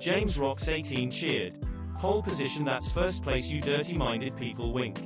James Rocks 18 cheered. Pole position, that's first place, you dirty-minded people, wink.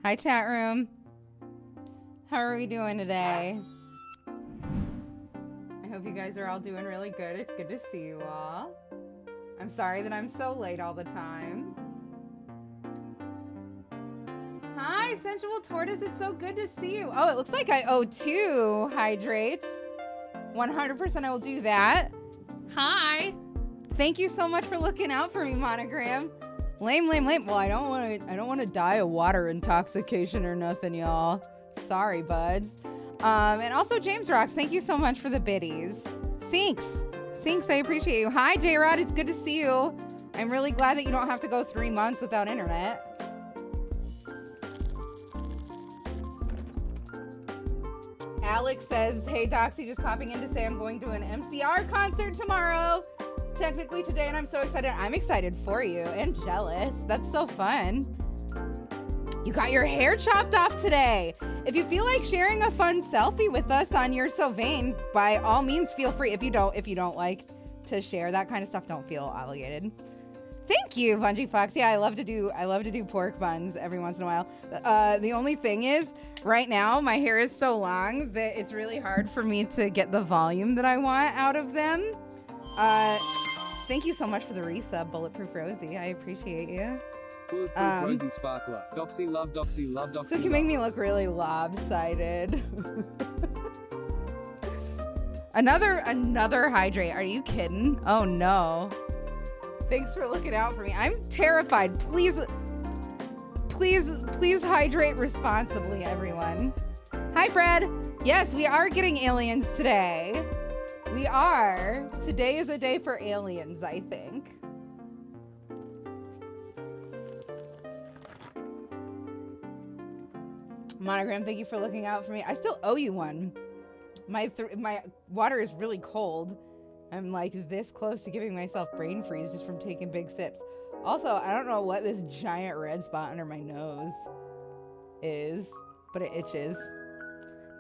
Hi, chat room. How are we doing today? I hope you guys are all doing really good. It's good to see you all. I'm sorry that I'm so late all the time. Hi, Sensual Tortoise. It's so good to see you. Oh, it looks like I owe 2 hydrates. 100% I will do that. Hi. Thank you so much for looking out for me, Monogram. Lame. Well, I don't want to die of water intoxication or nothing, y'all. Sorry, buds. And also James Rocks, thank you so much for the biddies. Sinks, I appreciate you. Hi, J-Rod, it's good to see you. I'm really glad that you don't have to go 3 months without internet. Alex says, hey, Doxy, just popping in to say I'm going to an MCR concert tomorrow. Technically today, and I'm so excited. I'm excited for you and jealous. That's so fun. You got your hair chopped off today. If you feel like sharing a fun selfie with us on You're So Vain, by all means, feel free. If you don't like to share that kind of stuff, don't feel obligated. Thank you, Bungie Fox. Yeah, I love to do pork buns every once in a while. The only thing is, right now my hair is so long that it's really hard for me to get the volume that I want out of them. Thank you so much for the resub, Bulletproof Rosie. I appreciate you. Bulletproof Rosie Sparkler. Doxy love, Doxy love, Doxy. So you can make me look really lopsided. Another hydrate. Are you kidding? Oh no. Thanks for looking out for me. I'm terrified. Please hydrate responsibly, everyone. Hi, Fred. Yes, we are getting aliens today. We are. Today is a day for aliens, I think. Monogram, thank you for looking out for me. I still owe you one. My water is really cold. I'm like this close to giving myself brain freeze just from taking big sips. Also, I don't know what this giant red spot under my nose. is, but it itches.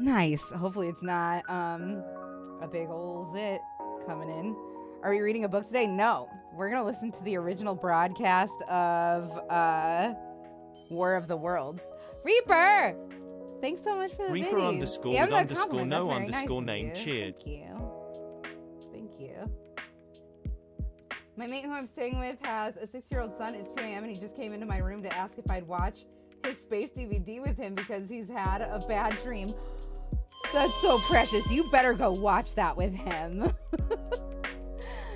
Nice. Hopefully it's not a big ol' zit coming in. Are we reading a book today? No. We're going to listen to the original broadcast of War of the Worlds. Reaper! Thanks so much for the Reaper videos. underscore And with the underscore compliment. no That's very underscore nice of name you. cheered. Thank you. Thank you. My mate who I'm staying with has a 6-year-old son. It's 2 a.m. and he just came into my room to ask if I'd watch his space DVD with him because he's had a bad dream. That's so precious. You better go watch that with him.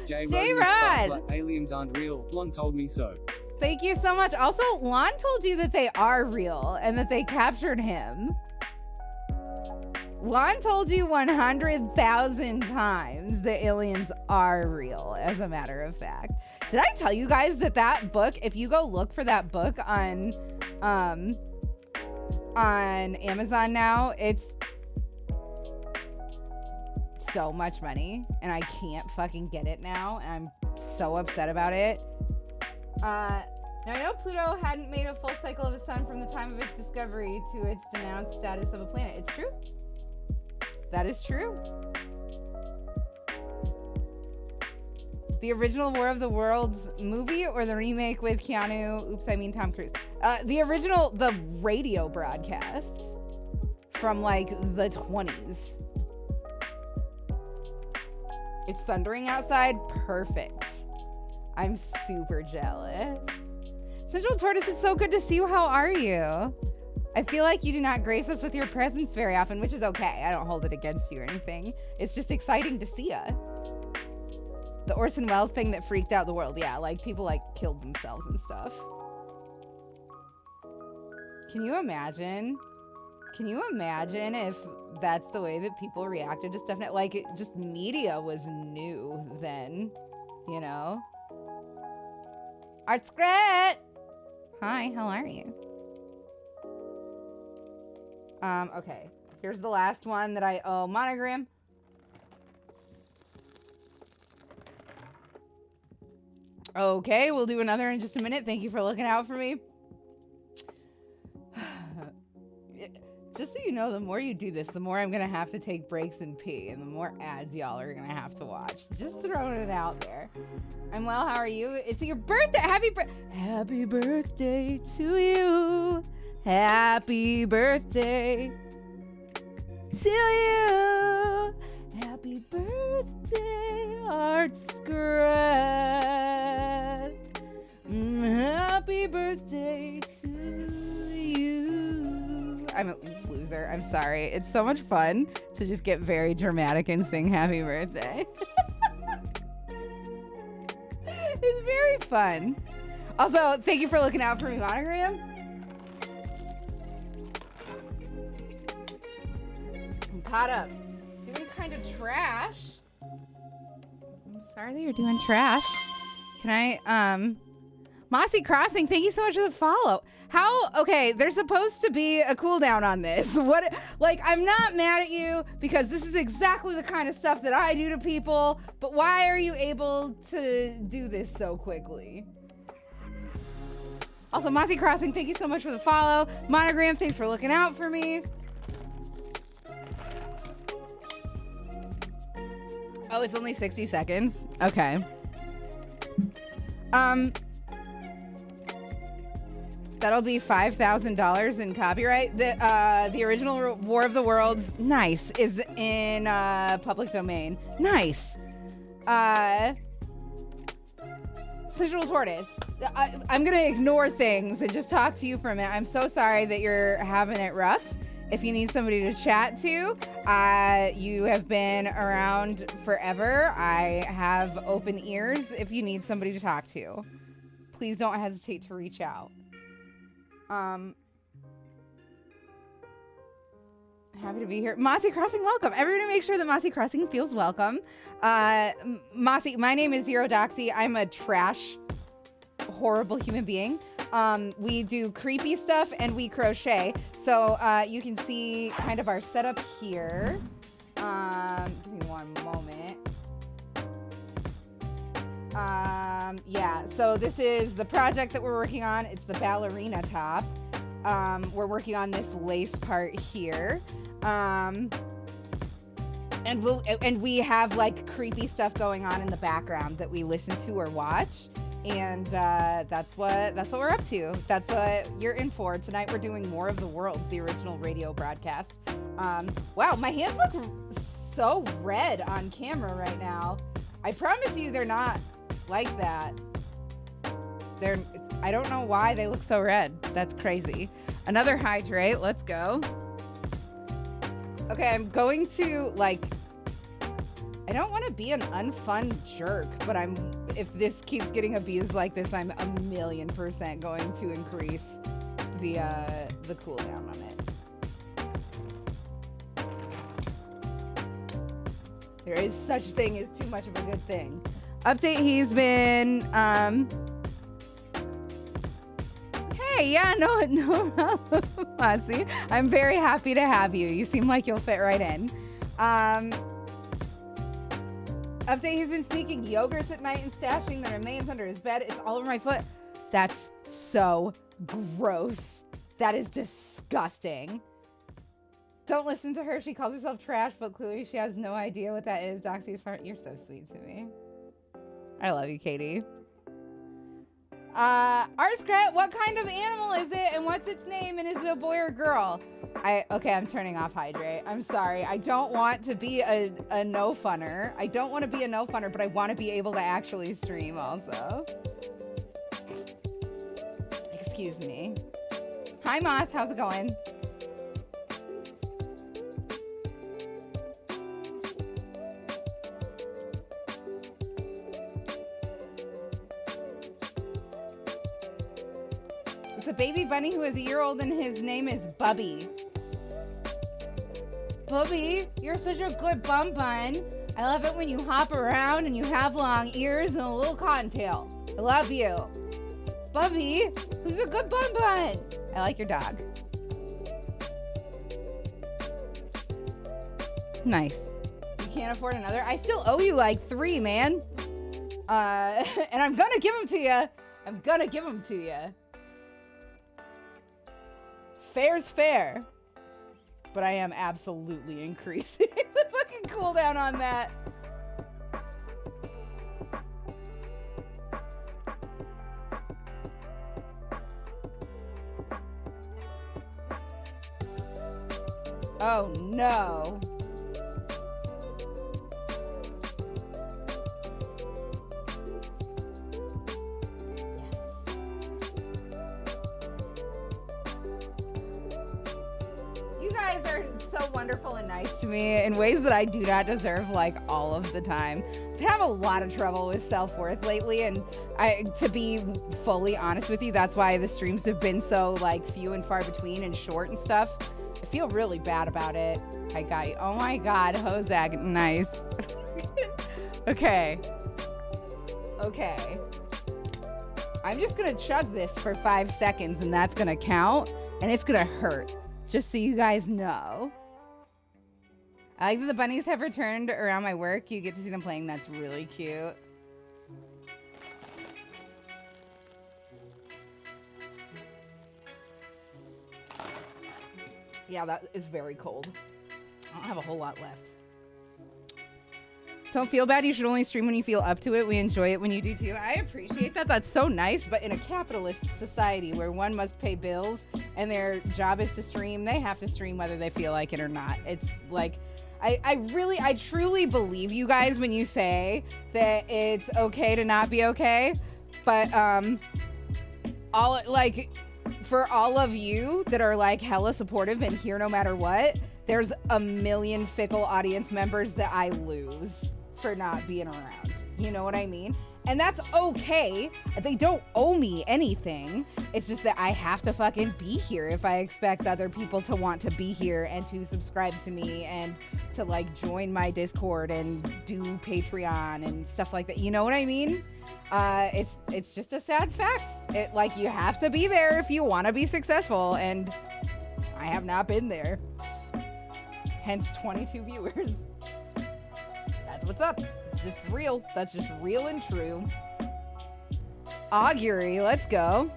J-Rod! Aliens aren't real. Lon told me so. Thank you so much. Also, Lon told you that they are real and that they captured him. Lon told you 100,000 times that aliens are real, as a matter of fact. Did I tell you guys that that book, if you go look for that book on Amazon now, it's so much money and I can't fucking get it now and I'm so upset about it. Now I know Pluto hadn't made a full cycle of the sun from the time of its discovery to its denounced status of a planet. It's true. That is true. The original War of the Worlds movie or the remake with Keanu? Oops, I mean Tom Cruise. The original, the radio broadcast from like the 20s. It's thundering outside. Perfect. I'm super jealous. Central Tortoise, it's so good to see you. How are you? I feel like you do not grace us with your presence very often, which is okay. I don't hold it against you or anything. It's just exciting to see you. The Orson Welles thing that freaked out the world. Yeah, like people like killed themselves and stuff. Can you imagine? Can you imagine if that's the way that people reacted to stuff? Like, it just media was new then, you know? Art Scrat! Hi, how are you? Okay. Here's the last one that I owe Monogram. Okay, we'll do another in just a minute. Thank you for looking out for me. Just so you know, the more you do this, the more I'm going to have to take breaks and pee, and the more ads y'all are going to have to watch. Just throwing it out there. I'm well, how are you? It's your birthday. Happy birthday to you. Happy birthday to you. Happy birthday, Art Scrat. Happy birthday to you. I'm a loser. I'm sorry. It's so much fun to just get very dramatic and sing happy birthday. It's very fun. Also, thank you for looking out for me, Monogram. I'm caught up. Doing kind of trash. I'm sorry that you're doing trash. Can I, Mossy Crossing, thank you so much for the follow. Okay, there's supposed to be a cooldown on this. I'm not mad at you because this is exactly the kind of stuff that I do to people, but why are you able to do this so quickly? Also, Mossy Crossing, thank you so much for the follow. Monogram, thanks for looking out for me. Oh, it's only 60 seconds. Okay. That'll be $5,000 in copyright. The original War of the Worlds, nice, is in public domain. Nice. Central Tortoise, I'm gonna ignore things and just talk to you for a minute. I'm so sorry that you're having it rough. If you need somebody to chat to, you have been around forever. I have open ears if you need somebody to talk to. Please don't hesitate to reach out. Happy to be here. Mossy Crossing, welcome. Everybody make sure that Mossy Crossing feels welcome. Mossy, my name is Zero Doxy. I'm a trash, horrible human being. We do creepy stuff and we crochet. So you can see kind of our setup here. Give me one moment. Yeah, so this is the project that we're working on. It's the Ballerina top. We're working on this lace part here. And we have like creepy stuff going on in the background that we listen to or watch. And that's what we're up to. That's what you're in for. Tonight we're doing More of the Worlds, the original radio broadcast. Wow, my hands look so red on camera right now. I promise you they're not like that. I don't know why they look so red. That's crazy. Another hydrate. Let's go. Okay, I'm going to I don't want to be an unfun jerk, but if this keeps getting abused like this, I'm 1,000,000% going to increase the cooldown on it. There is such thing as too much of a good thing. Update, he's been hey, yeah, no problem, Lassie. I'm very happy to have you. You seem like you'll fit right in. Update, he's been sneaking yogurts at night and stashing the remains under his bed. It's all over my foot. That's so gross. That is disgusting. Don't listen to her. She calls herself trash, but clearly she has no idea what that is. Doxy's part. You're so sweet to me. I love you, Katie. Arscret, what kind of animal is it and what's its name and is it a boy or girl? Okay, I'm turning off Hydrate. I'm sorry. I don't want to be a no funner. I don't want to be a no funner, but I want to be able to actually stream also. Excuse me. Hi, Moth. How's it going? It's a baby bunny who is a year old and his name is Bubby. Bubby, you're such a good bum bun. I love it when you hop around and you have long ears and a little cottontail. I love you. Bubby, who's a good bum bun? I like your dog. Nice. You can't afford another? I still owe you like 3, man. And I'm gonna give them to you. I'm gonna give them to you. Fair's fair, but I am absolutely increasing the fucking cooldown on that. Oh no. You guys are so wonderful and nice to me in ways that I do not deserve, like, all of the time. I've had a lot of trouble with self-worth lately, and to be fully honest with you, that's why the streams have been so, like, few and far between and short and stuff. I feel really bad about it. I got you. Oh my god, Hozag, nice. Okay. Okay. I'm just gonna chug this for 5 seconds, and that's gonna count, and it's gonna hurt. Just so you guys know. I like that the bunnies have returned around my work. You get to see them playing. That's really cute. Yeah, that is very cold. I don't have a whole lot left. Don't feel bad. You should only stream when you feel up to it. We enjoy it when you do too. I appreciate that. That's so nice. But in a capitalist society where one must pay bills and their job is to stream, they have to stream whether they feel like it or not. It's like, I truly believe you guys when you say that it's okay to not be okay. But for all of you that are like hella supportive and here no matter what, there's a million fickle audience members that I lose for not being around. You know what I mean? And that's okay. They don't owe me anything. It's just that I have to fucking be here if I expect other people to want to be here and to subscribe to me and to like join my Discord and do Patreon and stuff like that. You know what I mean? It's just a sad fact. It like you have to be there if you want to be successful, and I have not been there. Hence 22 viewers. That's what's up. It's just real. That's just real and true. Augury, let's go.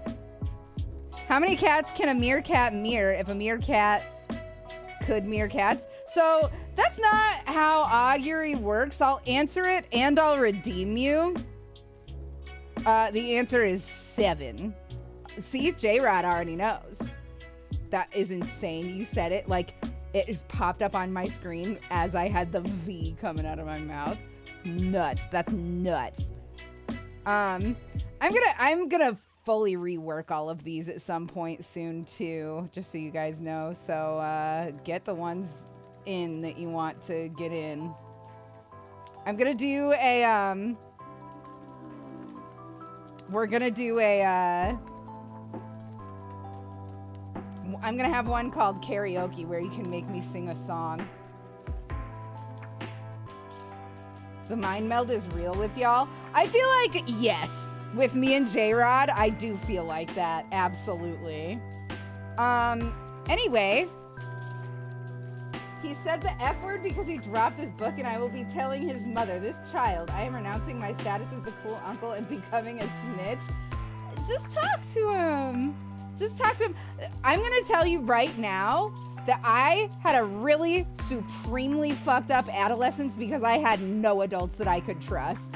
How many cats can a meerkat mirror if a meerkat could meerkats? So that's not how augury works. I'll answer it and I'll redeem you. The answer is 7. See, J-Rod already knows. That is insane. You said it like it popped up on my screen as I had the V coming out of my mouth. Nuts. That's nuts. I'm gonna fully rework all of these at some point soon too, just so you guys know. So get the ones in that you want to get in. I'm gonna do a we're gonna do a I'm gonna have one called karaoke where you can make me sing a song. The mind meld is real with y'all. I feel like, yes, with me and J-Rod, I do feel like that. Absolutely. Anyway, he said the F word because he dropped his book, and I will be telling his mother, this child, I am renouncing my status as the cool uncle and becoming a snitch. Just talk to him. Just talk to him. I'm going to tell you right now that I had a really supremely fucked up adolescence because I had no adults that I could trust.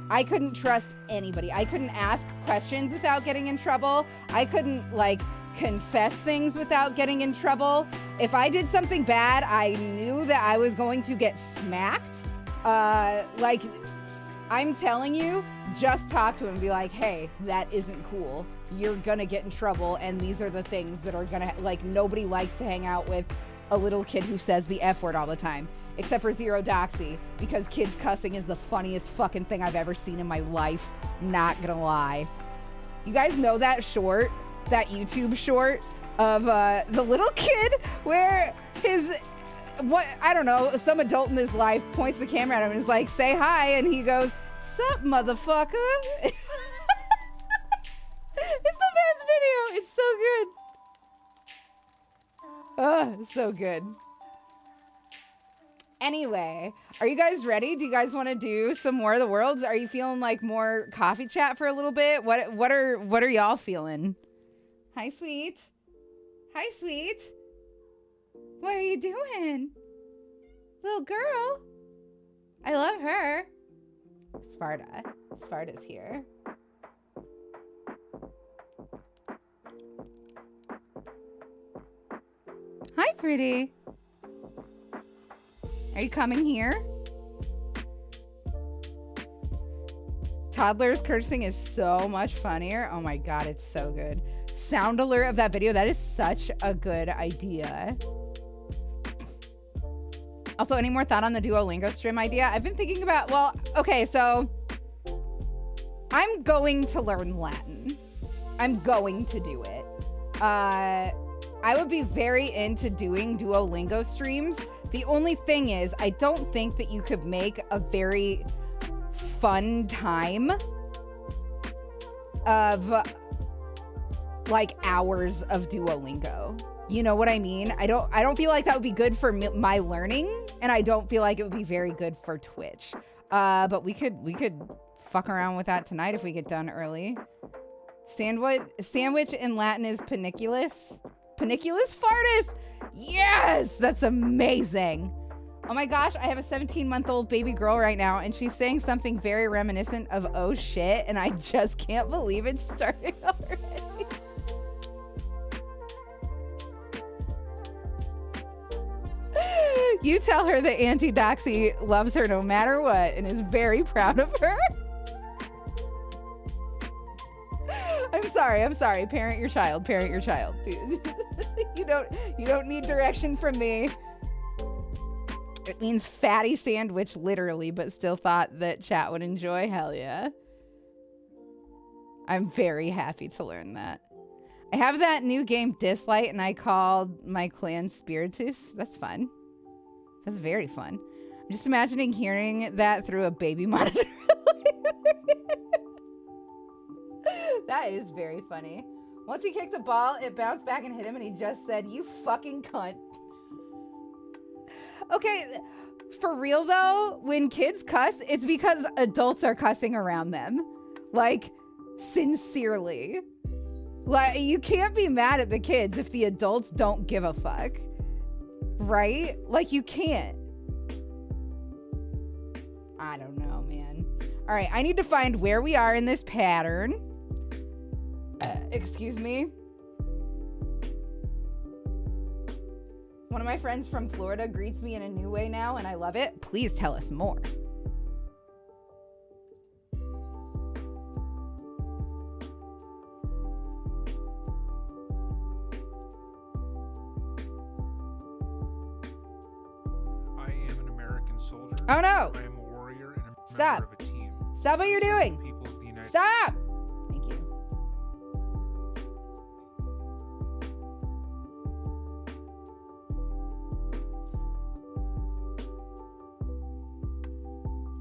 I couldn't trust anybody. I couldn't ask questions without getting in trouble. I couldn't, like, confess things without getting in trouble. If I did something bad, I knew that I was going to get smacked. Like, I'm telling you, just talk to him and be like, hey, that isn't cool. You're gonna get in trouble, and these are the things that are gonna, like, nobody likes to hang out with a little kid who says the F word all the time. Except for Zero Doxy, because kids cussing is the funniest fucking thing I've ever seen in my life. Not gonna lie. You guys know that short, that YouTube short of the little kid where his, what, I don't know, some adult in his life points the camera at him and is like, say hi, and he goes, sup, motherfucker? It's the best video. It's so good. Oh, so good. Anyway, are you guys ready? Do you guys want to do some more of the worlds? Are you feeling like more coffee chat for a little bit? What are y'all feeling? Hi, sweet. Hi, sweet. What are you doing? Little girl. I love her. Sparta. Sparta's here. Hi, pretty. Are you coming here? Toddlers cursing is so much funnier. Oh my God, it's so good. Sound alert of that video. That is such a good idea. Also, any more thought on the Duolingo stream idea? I've been thinking about, well, okay, so I'm going to learn Latin. I'm going to do it. I would be very into doing Duolingo streams. The only thing is, I don't think that you could make a very fun time of like hours of Duolingo. You know what I mean? I don't feel like that would be good for my learning, and I don't feel like it would be very good for Twitch. But we could fuck around with that tonight if we get done early. Sandwich in Latin is paniculus. Paniculus fartus. Yes, that's amazing. Oh my gosh, I have a 17-month-old baby girl right now, and she's saying something very reminiscent of oh shit, and I just can't believe it's starting already. You tell her that Auntie Doxy loves her no matter what and is very proud of her. I'm sorry. Parent your child. Dude. You don't need direction from me. It means fatty sandwich, literally, but still thought that chat would enjoy. Hell yeah. I'm very happy to learn that. I have that new game Dislight, and I called my clan Spiritus. That's fun. That's very fun. I'm just imagining hearing that through a baby monitor. That is very funny. Once he kicked a ball, it bounced back and hit him, and he just said, "You fucking cunt." Okay, for real though, when kids cuss, it's because adults are cussing around them. Like, sincerely. Like, you can't be mad at the kids if the adults don't give a fuck. Right? Like, you can't. I don't know, man. All right, I need to find where we are in this pattern. Excuse me. One of my friends from Florida greets me in a new way now, and I love it. Please tell us more. I am an American soldier. Oh no! I am a warrior and a Stop. member of a team. Stop what you're I serve the doing! people of the United Stop! Thank you.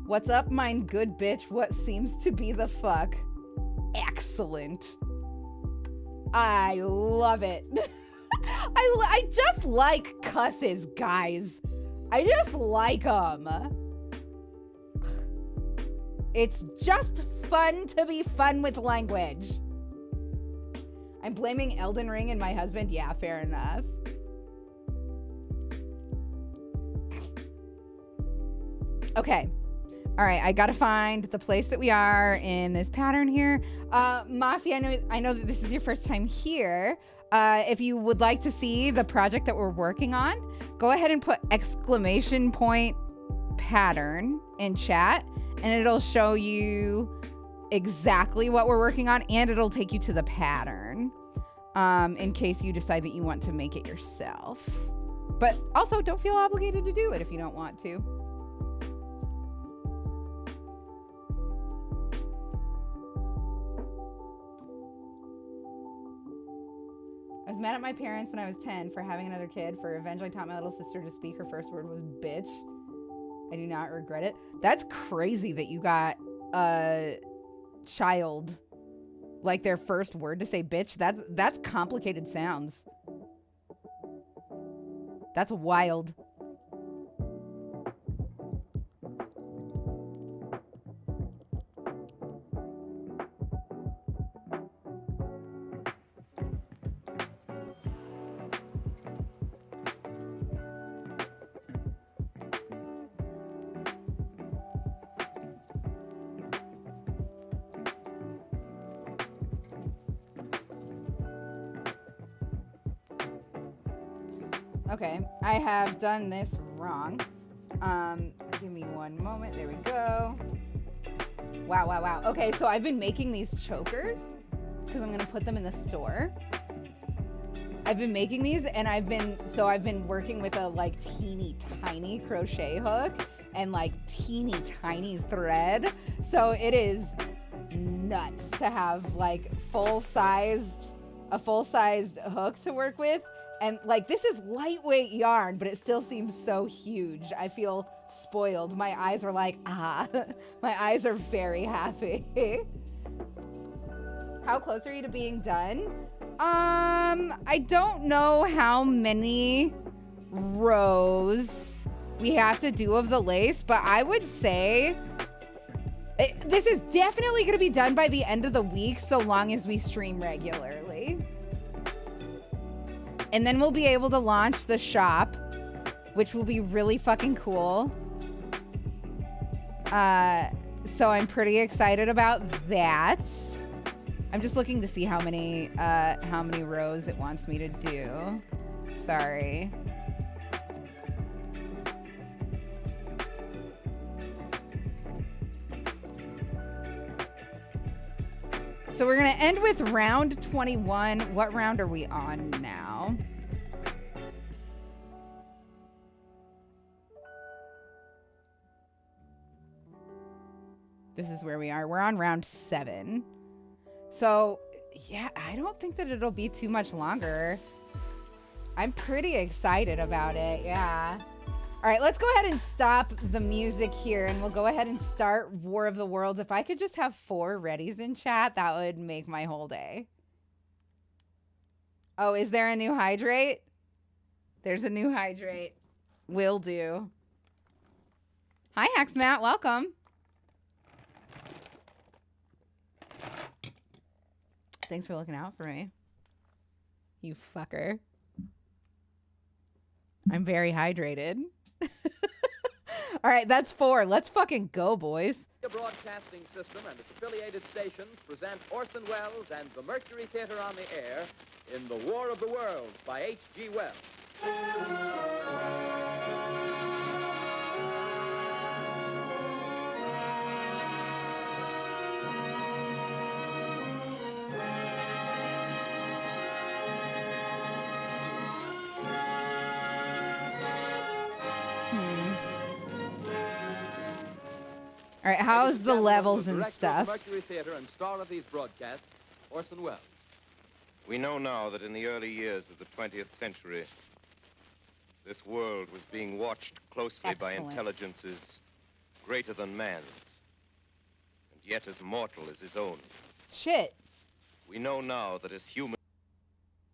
What's up, mine good bitch? What seems to be the fuck? Excellent. I love it. I just like cusses, guys. I just like them. It's just fun to be fun with language. I'm blaming Elden Ring and my husband. Yeah, fair enough. Okay. All right, I gotta find the place that we are in this pattern here. Mossy, I know that this is your first time here. If you would like to see the project that we're working on, go ahead and put !pattern in chat, and it'll show you exactly what we're working on, and it'll take you to the pattern in case you decide that you want to make it yourself. But also, don't feel obligated to do it if you don't want to. I was mad at my parents when I was 10 for having another kid. For revenge, I taught my little sister to speak. Her first word was bitch. I do not regret it. That's crazy that you got a child, like their first word to say bitch. That's complicated sounds. That's wild. Okay, I have done this wrong. Give me one moment. There we go. Wow. Okay, so I've been making these chokers because I'm gonna put them in the store. I've been making these, and I've been working with a like teeny tiny crochet hook and like teeny tiny thread. So it is nuts to have like a full-sized hook to work with. And like, this is lightweight yarn, but it still seems so huge. I feel spoiled. My eyes are like, ah. My eyes are very happy. How close are you to being done? I don't know how many rows we have to do of the lace, but I would say this is definitely going to be done by the end of the week, so long as we stream regularly. And then we'll be able to launch the shop, which will be really fucking cool. So I'm pretty excited about that. I'm just looking to see how many rows it wants me to do. Sorry. So we're going to end with round 21. What round are we on now? This is where we are. We're on round 7. So, yeah, I don't think that it'll be too much longer. I'm pretty excited about it, yeah. All right, let's go ahead and stop the music here, and we'll go ahead and start War of the Worlds. If I could just have 4 readies in chat, that would make my whole day. Oh, is there a new hydrate? There's a new hydrate. Will do. Hi, Hex Matt. Welcome. Thanks for looking out for me. You fucker. I'm very hydrated. All right, that's 4. Let's fucking go, boys. The broadcasting system and its affiliated stations present Orson Welles and the Mercury Theater on the air in The War of the Worlds by H.G. Wells. All right, how's the levels and Director stuff? of the Mercury Theater and star of these broadcasts, Orson Welles. We know now that in the early years of the 20th century, this world was being watched closely by Excellent. intelligences greater than man's, and yet as mortal as his own. Shit. We know now that as human...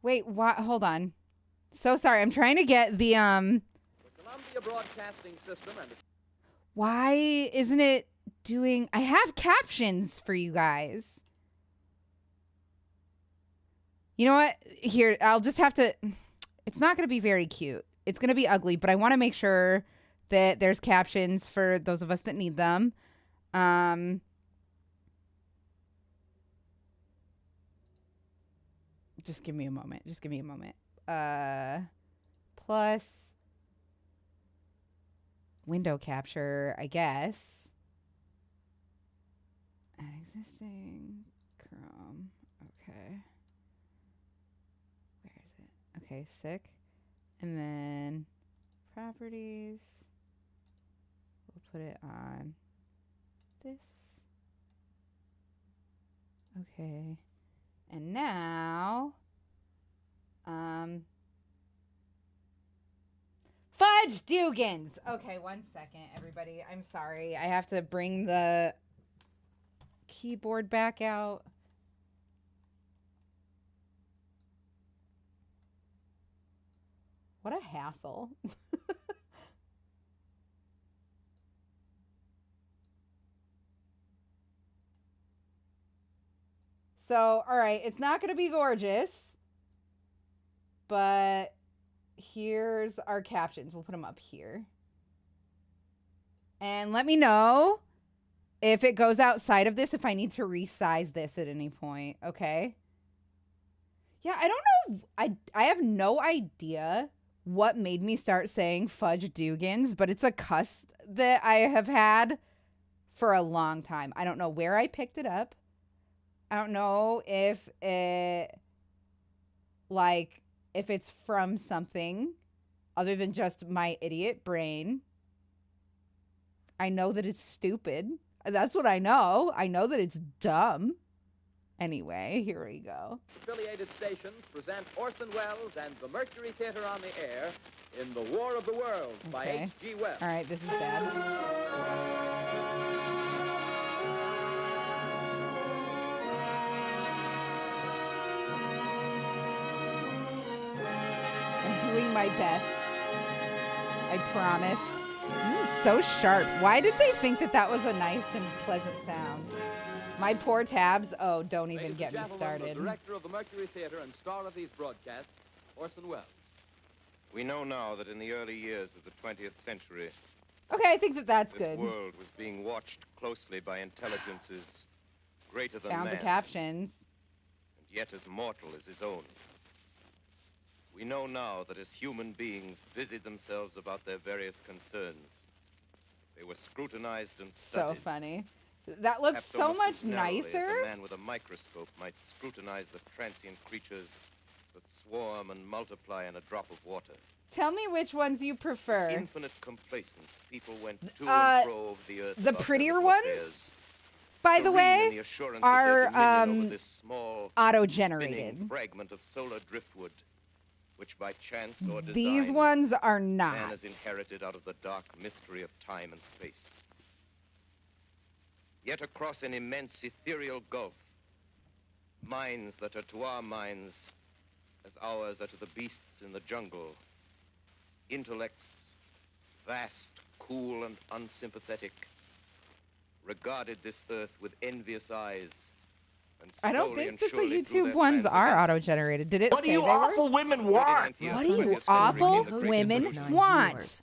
Wait, what? Hold on. So sorry. I'm trying to get the, The Columbia Broadcasting System and Why isn't it doing... I have captions for you guys. You know what? Here, I'll just have to... It's not going to be very cute. It's going to be ugly, but I want to make sure that there's captions for those of us that need them. Just give me a moment. Just give me a moment. Plus window capture, I guess. Add existing Chrome. Okay. Where is it? Okay, sick. And then properties. We'll put it on this. Okay. And now, Fudge Dugans. Okay, 1 second, everybody. I'm sorry. I have to bring the keyboard back out. What a hassle. So, all right, it's not going to be gorgeous, but here's our captions. We'll put them up here. And let me know if it goes outside of this, if I need to resize this at any point, okay? Yeah, I don't know. I have no idea what made me start saying Fudge Dugans, but it's a cuss that I have had for a long time. I don't know where I picked it up. I don't know if it, like, if it's from something other than just my idiot brain. I know that it's stupid. That's what I know. I know that it's dumb. Anyway, here we go. affiliated stations present Orson Welles and the Mercury Theater on the air in The War of the Worlds by Okay. H.G. Wells. All right, this is bad. I'm doing my best. I promise. This is so sharp. Why did they think that that was a nice and pleasant sound? My poor tabs. Oh, don't even Ladies get and me gentlemen, started. The director of the Mercury Theater and star of these broadcasts, Orson Welles. We know now that in the early years of the 20th century, Okay, I think that that's this good. world was being watched closely by intelligences greater than Found the man's, captions. and yet as mortal as his own. We know now that as human beings busied themselves about their various concerns, they were scrutinized and So studied. funny. That looks Perhaps so almost much as narrowly as nicer. a man with a microscope might scrutinize the transient creatures that swarm and multiply in a drop of water. Tell me which ones you prefer. Infinite complacence, people went to Uh, and fro over the earth. the about their prettier little ones, affairs, By the serene in way, the assurance are, of their dominion over this small auto-generated. spinning fragment of solar driftwood, which by chance or design These ones are man not. has inherited out of the dark mystery of time and space. Yet across an immense ethereal gulf, minds that are to our minds as ours are to the beasts in the jungle, intellects vast, cool, and unsympathetic, regarded this earth with envious eyes and I don't slowly think and that the surely drew YouTube their ones plans are against us. auto-generated. Did it What do say you they were? awful women want? What do you awful women want?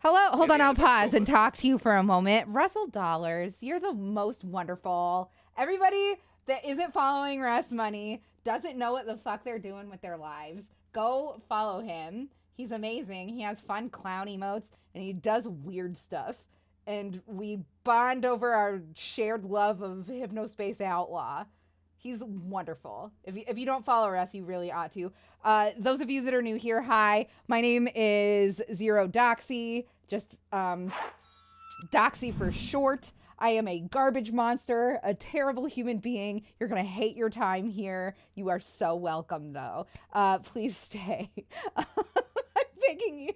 Hello, hold on, I'll pause and talk to you for a moment. Russell Dollars, you're the most wonderful. Everybody that isn't following Russ Money doesn't know what the fuck they're doing with their lives. Go follow him. He's amazing. He has fun clown emotes and he does weird stuff. And we bond over our shared love of Hypnospace Outlaw. He's wonderful. If you don't follow Russ, you really ought to. Those of you that are new here, hi. My name is Zero Doxy. Just Doxy for short. I am a garbage monster, a terrible human being. You're going to hate your time here. You are so welcome, though. Please stay. I'm begging you.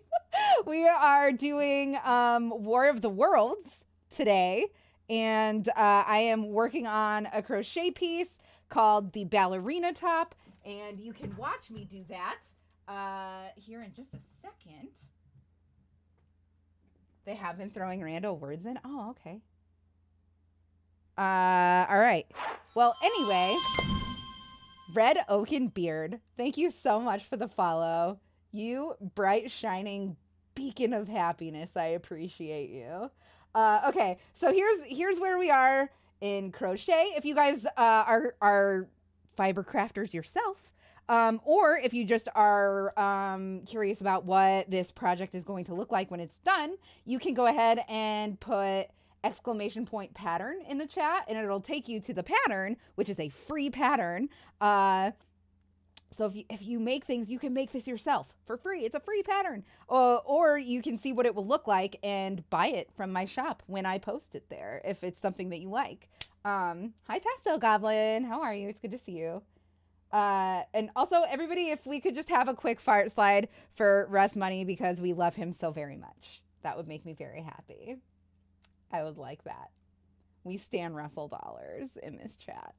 We are doing War of the Worlds today. And I am working on a crochet piece called the Ballerina top. And you can watch me do that here in just a second. They have been throwing random words in. Oh, okay. All right. Well, anyway, Red Oaken Beard, thank you so much for the follow. You bright, shining beacon of happiness. I appreciate you. Okay, so here's where we are in crochet. If you guys are fiber crafters yourself, or if you just are curious about what this project is going to look like when it's done, you can go ahead and put !pattern in the chat and it'll take you to the pattern, which is a free pattern. So if you make things, you can make this yourself for free. It's a free pattern. Or you can see what it will look like and buy it from my shop when I post it there, if it's something that you like. Hi, Pastel Goblin. How are you? It's good to see you. And also, everybody, if we could just have a quick fart slide for Russ Money because we love him so very much. That would make me very happy. I would like that. We stan Russell Dollars in this chat.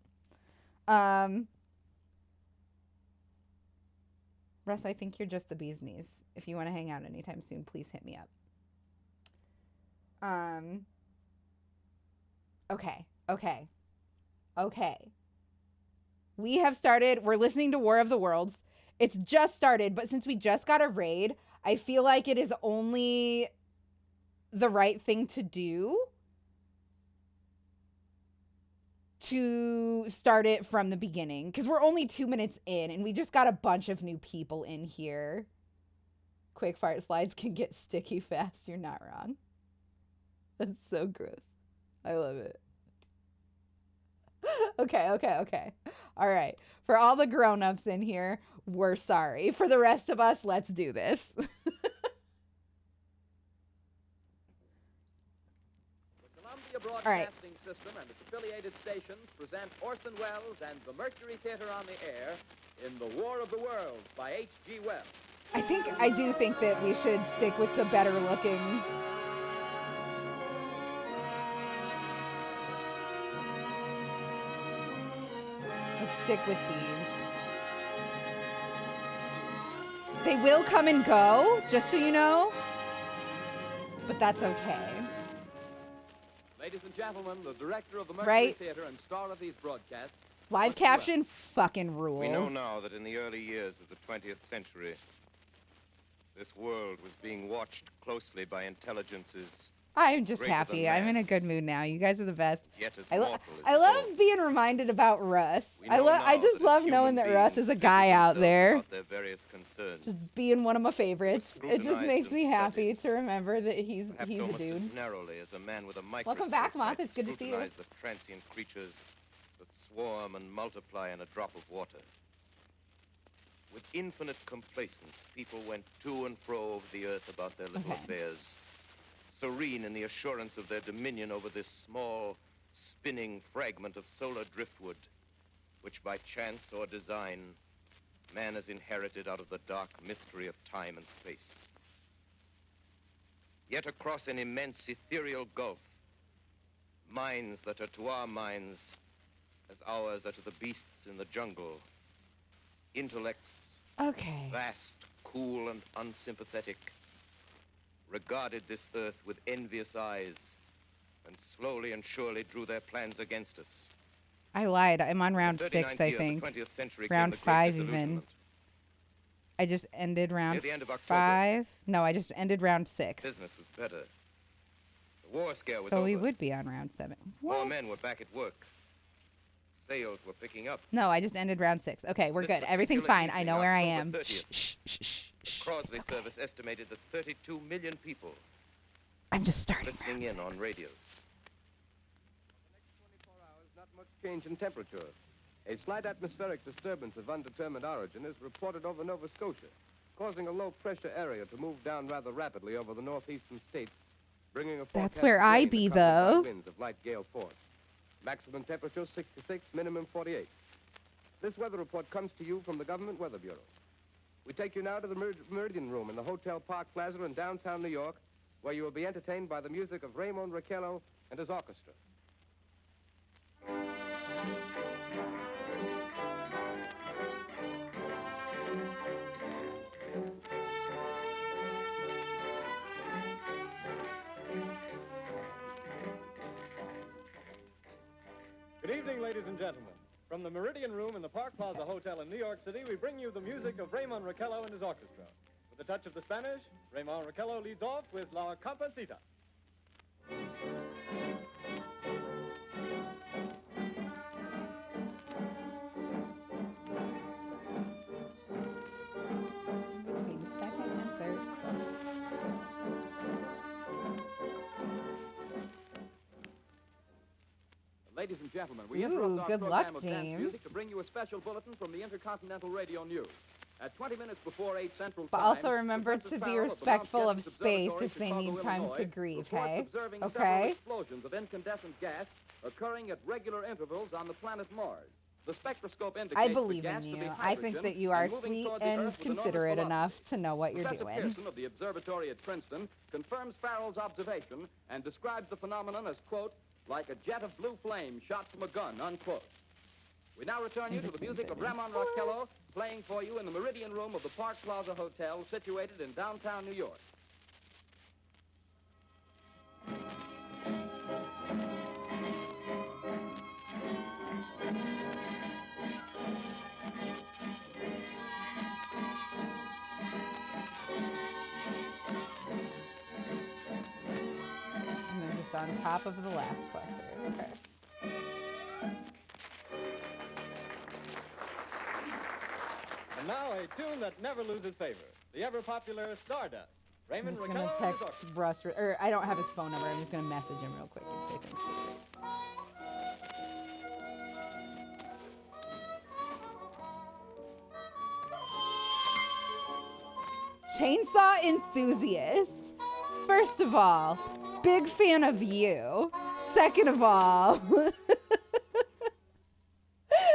Russ, I think you're just the bee's knees. If you want to hang out anytime soon, please hit me up. Okay. We have started. We're listening to War of the Worlds. It's just started, but since we just got a raid, I feel like it is only the right thing to do to start it from the beginning, because we're only 2 minutes in and we just got a bunch of new people in here. Quick fart slides can get sticky fast. You're not wrong. That's so gross. I love it. Okay. All right. For all the grown-ups in here, we're sorry. For the rest of us, let's do this. Broadcasting System and its affiliated stations present Orson Welles and the Mercury Theater on the Air in The War of the Worlds by H.G. Wells. I do think that we should stick with the better looking. Let's stick with these. They will come and go, just so you know, but that's okay. Ladies and gentlemen, the director of the Mercury Theater and star of these broadcasts. Live caption fucking rules. We know now that in the early years of the 20th century, this world was being watched closely by intelligences. I'm just happy. I'm in a good mood now. You guys are the best. Yet as I mortal love being reminded about Russ. I just love knowing that Russ is a guy out there. Their various concerns. Just being one of my favorites. It just makes me happy to remember that he's a dude. As narrowly as a man with a microscope. Welcome back, Moth. It's good to see you. The transient creatures that swarm and multiply in a drop of water. With infinite complacence, people went to and fro over the earth about their little affairs, serene in the assurance of their dominion over this small, spinning fragment of solar driftwood, which by chance or design, man has inherited out of the dark mystery of time and space. Yet across an immense ethereal gulf, minds that are to our minds as ours are to the beasts in the jungle, intellects vast, cool, and unsympathetic, regarded this earth with envious eyes and slowly and surely drew their plans against us. I lied. I'm on round The 6, 39th I year of the think. 20th century came Round the Great 5 even. Disillusionment. I just ended round Near the end of October. 5. No, I just ended round 6. Business was better. The war scare was So over. we would be on round 7. More What? men were back at work. Sales were picking up. No, I just ended round 6. Okay, we're This good. was Everything's particular fine. I evening, know where I October am. 30th. Shh, shh, shh, shh. It's Crosby okay. service estimated that 32 million people I'm just starting listening round in 6. on radios. The next 24 hours, not much change in temperature. A slight atmospheric disturbance of undetermined origin is reported over Nova Scotia, causing a low-pressure area to move down rather rapidly over the northeastern states, bringing a That's forecast where of I rain be, accompanied by though. winds of light gale force. Maximum temperature 66, minimum 48. This weather report comes to you from the Government Weather Bureau. We take you now to the Meridian Room in the Hotel Park Plaza in downtown New York, where you will be entertained by the music of Raymond Raquello and his orchestra. Good evening, ladies and gentlemen. From the Meridian Room in the Park Plaza Hotel in New York City, we bring you the music of Raymond Raquello and his orchestra. With a touch of the Spanish, Raymond Raquello leads off with La Comparsita. Between second and third cluster. Ladies and gentlemen, we Ooh, interrupt our good program luck, of dance James. music to bring you a special bulletin from the Intercontinental Radio News. At 20 minutes before 8 Central But Time, also remember Professor to be Farrell of the respectful Mount of Jennings space Observatory, if they Chicago, need time to Illinois, grieve, reports hey? observing several Okay? explosions of incandescent gas occurring at regular intervals on the planet Mars. The spectroscope indicates I the believe gas in to be you. I think hydrogen that you are and moving sweet toward the and Earth with enormous considerate velocity. enough to know what you're Professor doing. Pearson of the observatory at Princeton confirms Farrell's observation and describes the phenomenon as, quote, like a jet of blue flame shot from a gun, unquote. We now return you to the Between music of third and Raymond Raquello, playing for you in the Meridian Room of the Park Plaza Hotel, situated in downtown New York. And then just on top of the last cluster. Perfect. And now a tune that never loses favor. The ever-popular Stardust. I'm Raymond just Raquello gonna and his text orchestra. Russ, or I don't have his phone number. I'm just gonna message him real quick and say thanks for the rate. Chainsaw enthusiast. First of all, big fan of you. Second of all,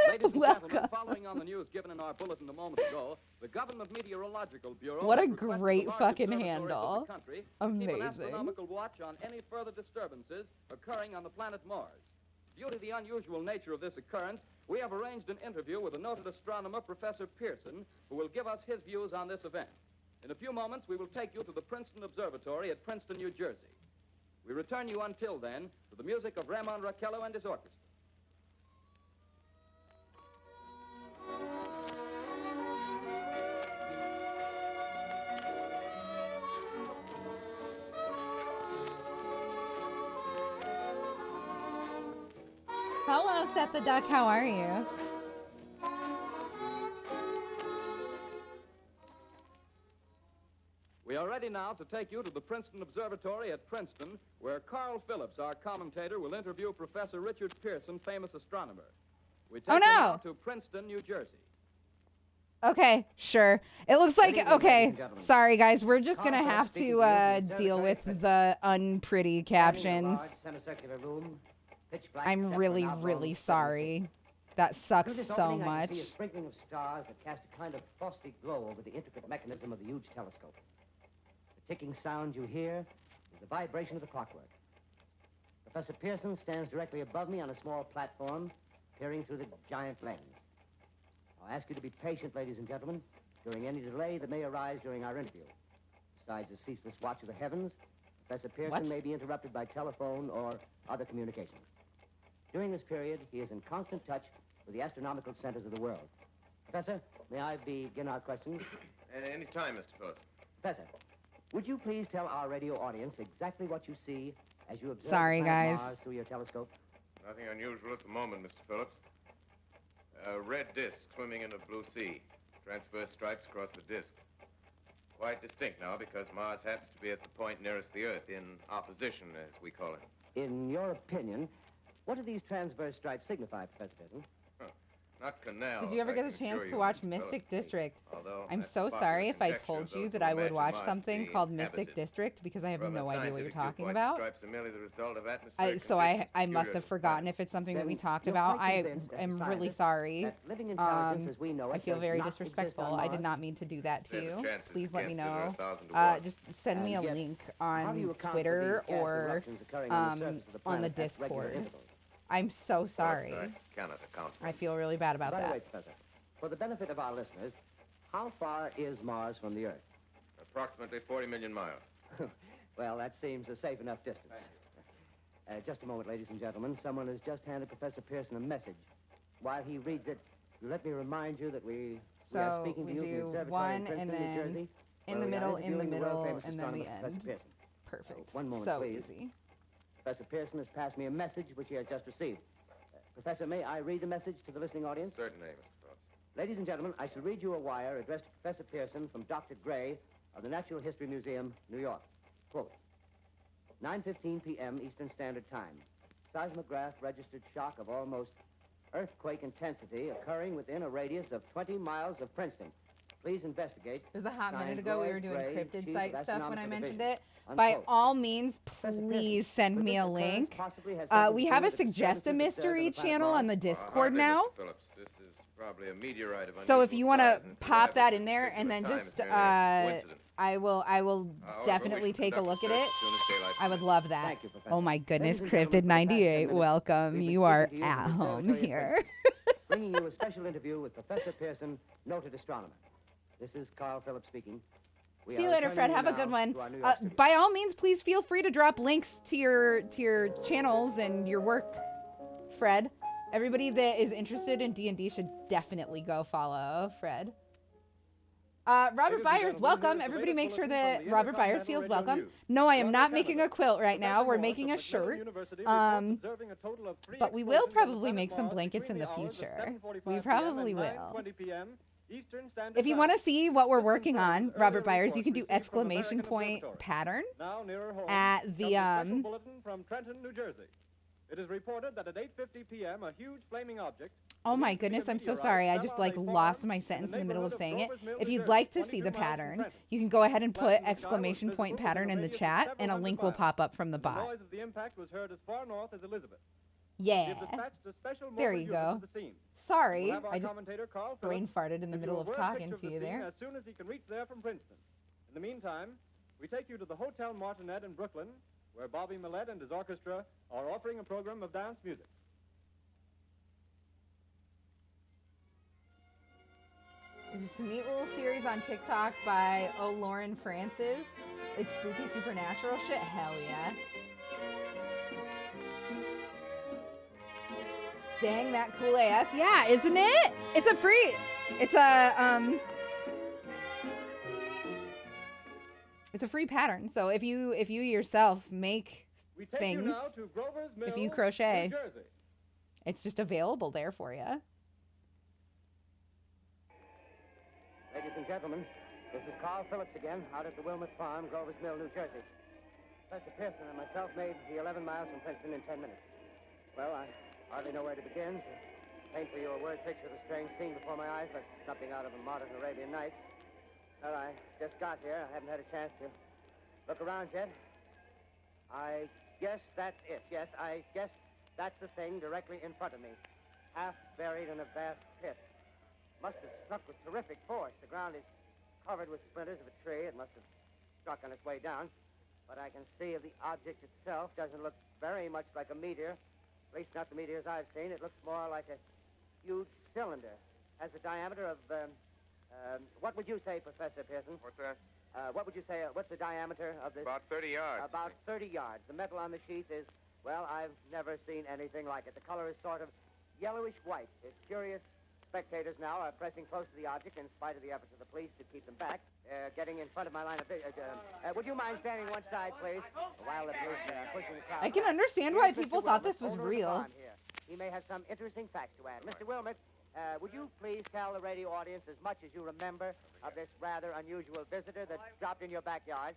Ladies and welcome. gentlemen, following on the news given in our bulletin a moment ago, the Government Meteorological Bureau What a has requested great the large fucking observatories of the handle. country to keep Amazing. an astronomical watch on any further disturbances occurring on the planet Mars. Due to the unusual nature of this occurrence, we have arranged an interview with the noted astronomer, Professor Pearson, who will give us his views on this event. In a few moments, we will take you to the Princeton Observatory at Princeton, New Jersey. We return you until then to the music of Raymond Raquello and his orchestra. hello, Seth the Duck. How are you? We are ready now to take you to the Princeton Observatory at Princeton, where Carl Phillips, our commentator, will interview Professor Richard Pearson, famous astronomer. We take Oh, you now no. to Princeton, New Jersey. Okay, sure. It looks like, evening, ladies okay, and gentlemen. sorry guys, we're just gonna Carl have Phillips speaking to to you from the deal with observatory the unpretty captions. Semicircular room, pitch black I'm except for really, an oblong really slit. sorry. That sucks Through this so opening, I much. can see a sprinkling of stars that cast a kind of frosty glow over the intricate mechanism of the huge telescope. The ticking sound you hear is the vibration of the clockwork. Professor Pearson stands directly above me on a small platform, peering through the giant lens. I'll ask you to be patient, ladies and gentlemen, during any delay that may arise during our interview. Besides the ceaseless watch of the heavens, Professor Pearson What? may be interrupted by telephone or other communications. During this period, he is in constant touch with the astronomical centers of the world. Professor, may I begin our questions? Any time, Mr. Phillips. Professor, would you please tell our radio audience exactly what you see as you observe Sorry, the planet guys. Mars through your telescope? Nothing unusual at the moment, Mr. Phillips. A red disk swimming in a blue sea. Transverse stripes across the disk. Quite distinct now because Mars happens to be at the point nearest the Earth, in opposition, as we call it. In your opinion, what do these transverse stripes signify, Professor Pearson? Not canals. Did you ever I get can a chance assure to you, watch Mr. Mystic Phillips. District? Although I'm that's so the popular sorry if I conjecture told of you those that who I would imagine watch Mars something being called Mystic inhabited. District because I have From a no idea what you're scientific talking viewpoint, about. stripes are merely the result of atmospheric So conditions I must peculiar have to forgotten the if it's something that Then we talked you're about. quite I convinced as a am really scientist sorry. that living intelligence as we know it I feel does very not exist disrespectful. on I did Mars. not mean to do that to There's a you. chance it's Please let me against it or know. 1,000 to 1. Just send me a And yet, link How do you on account Twitter for these gas or eruptions occurring on the surface of the on the planet at regular Discord. intervals? I'm so sorry. Of course, I cannot account for I it. feel really bad about By the that. way, Professor, for the benefit of our listeners, how far is Mars from the Earth? Approximately 40 million miles. Well, that seems a safe enough distance. Just a moment, ladies and gentlemen. Someone has just handed Professor Pearson a message. While he reads it, let me remind you that we are So speaking we to you from the do observatory one in Princeton, and New then Jersey, in where the we are middle, in the interviewing middle, world-famous and then the astronomer, Professor end. Pearson. Perfect. One moment, So please. easy. Professor Pearson has passed me a message which he has just received. Professor, may I read the message to the listening audience? Certainly, Mr. Phillips. Ladies and gentlemen, I shall read you a wire addressed to Professor Pearson from Dr. Gray of the Natural History Museum, New York. Quote, 9:15 p.m. Eastern Standard Time. Seismograph registered shock of almost earthquake intensity occurring within a radius of 20 miles of Princeton. Please investigate. It was a hot minute Signed, ago. We Roy were doing Gray, cryptid Chief site of stuff when I Astronomical mentioned Division. it. By Unquote. all means, Professor Pearson, please send could me this a occurrence link. possibly have something We to have do a with the Suggest a disturbances observed Mystery on the planet channel on Mars? the Well, Discord hardly, now. Mr. Phillips. This is probably a meteorite of So if unusual you want size to and pop that arrival in at there a and then particular just, time is merely a coincidence. I will However, we definitely shall take a conduct look at search it. as soon as daylight I would permits. love that. Thank you, Professor. Oh my goodness, Ladies and gentlemen, for the past 10 Cryptid98, minutes, welcome. we've been You are speaking to you at from the home observatory of here. bringing you a special interview with Professor Pearson, noted astronomer. This is Carl Phillips speaking. We See you are later, Fred. returning Have a now good one. to our New York studio. By all means, please feel free to drop links to your channels and your work, Fred. Everybody that is interested in D&D should definitely go follow Fred. Robert Ladies and Byers, gentlemen, welcome. here's the Everybody make latest sure bulletin that from the Robert Byers Intercontinental feels Radio welcome. News. No, I am Toronto, not making a Canada. quilt right now. Professor We're Morse making of a Macmillan shirt. University reports observing a total of 3 But we will explosions on the probably planet make some Mars blankets in between the the hours of future. 7:45 We p.m. probably and will. 9:20 p.m. Eastern Standard If you Time. want to see what we're This working on, confirms Robert earlier Byers, you reports can do received from exclamation American point observatories. pattern Now nearer home at comes the, a special bulletin from Trenton, New Jersey. It is reported that at 8:50 p.m. a huge flaming object. Oh my believed to be a goodness, I'm so meteorite, sorry. I fell just on like a lost farm my in sentence the in the middle of neighborhood saying it. Grover's Mill, If New you'd Jersey, like to see 22 the miles from pattern, Trenton. you can go ahead and Flash put in the sky was exclamation point visible pattern within in a the radius of chat several and a hundred link will miles. pop up from the The bot. noise of the impact was heard as far north as Elizabeth. Yeah. We have dispatched a special There mobile you unit go. to the scene. Sorry, We'll have our I just commentator, Carl brain Phillips, farted in the give middle you a of word talking picture to of you the scene there. as soon as he can reach there from Princeton. In the meantime, we take you to the Hotel Martinet in Brooklyn, where Bobby Millett and his orchestra are offering a program of dance music. It's a neat little series on TikTok by Lauren Francis. It's spooky supernatural shit. Hell yeah. Dang, that cool AF. Yeah, isn't it? It's a free. It's a free pattern. So if you yourself make We take things, you now to Grover's Mill, if you crochet, New Jersey. it's just available there for you. Ladies and gentlemen, this is Carl Phillips again, out at the Wilmot Farm, Grover's Mill, New Jersey. Professor Pearson and myself made the 11 miles from Princeton in 10 minutes. Well, I hardly know where to begin. To paint for you a word picture of a strange scene before my eyes, like something out of a modern Arabian Nights. Well, I just got here. I haven't had a chance to look around yet. I guess that's it. Yes, I guess that's the thing directly in front of me, half buried in a vast pit. Must have struck with terrific force. The ground is covered with splinters of a tree. It must have struck on its way down. But I can see the object itself doesn't look very much like a meteor. At least not the meteors I've seen. It looks more like a huge cylinder. Has a diameter of, what would you say, Professor Pearson? What's that? What would you say, what's the diameter of this? About 30 yards. About 30 yards. The metal on the sheath is, Well, I've never seen anything like it. The color is sort of yellowish white. It's curious. Spectators now are pressing close to the object in spite of the efforts of the police to keep them back. Getting in front of my line of vision. Would you mind standing one side, please? While the police are pushing the crowd. I can understand why people thought this was real. He may have some interesting facts to add. Mr. Wilmot, would you please tell the radio audience as much as you remember of this rather unusual visitor that dropped in your backyard?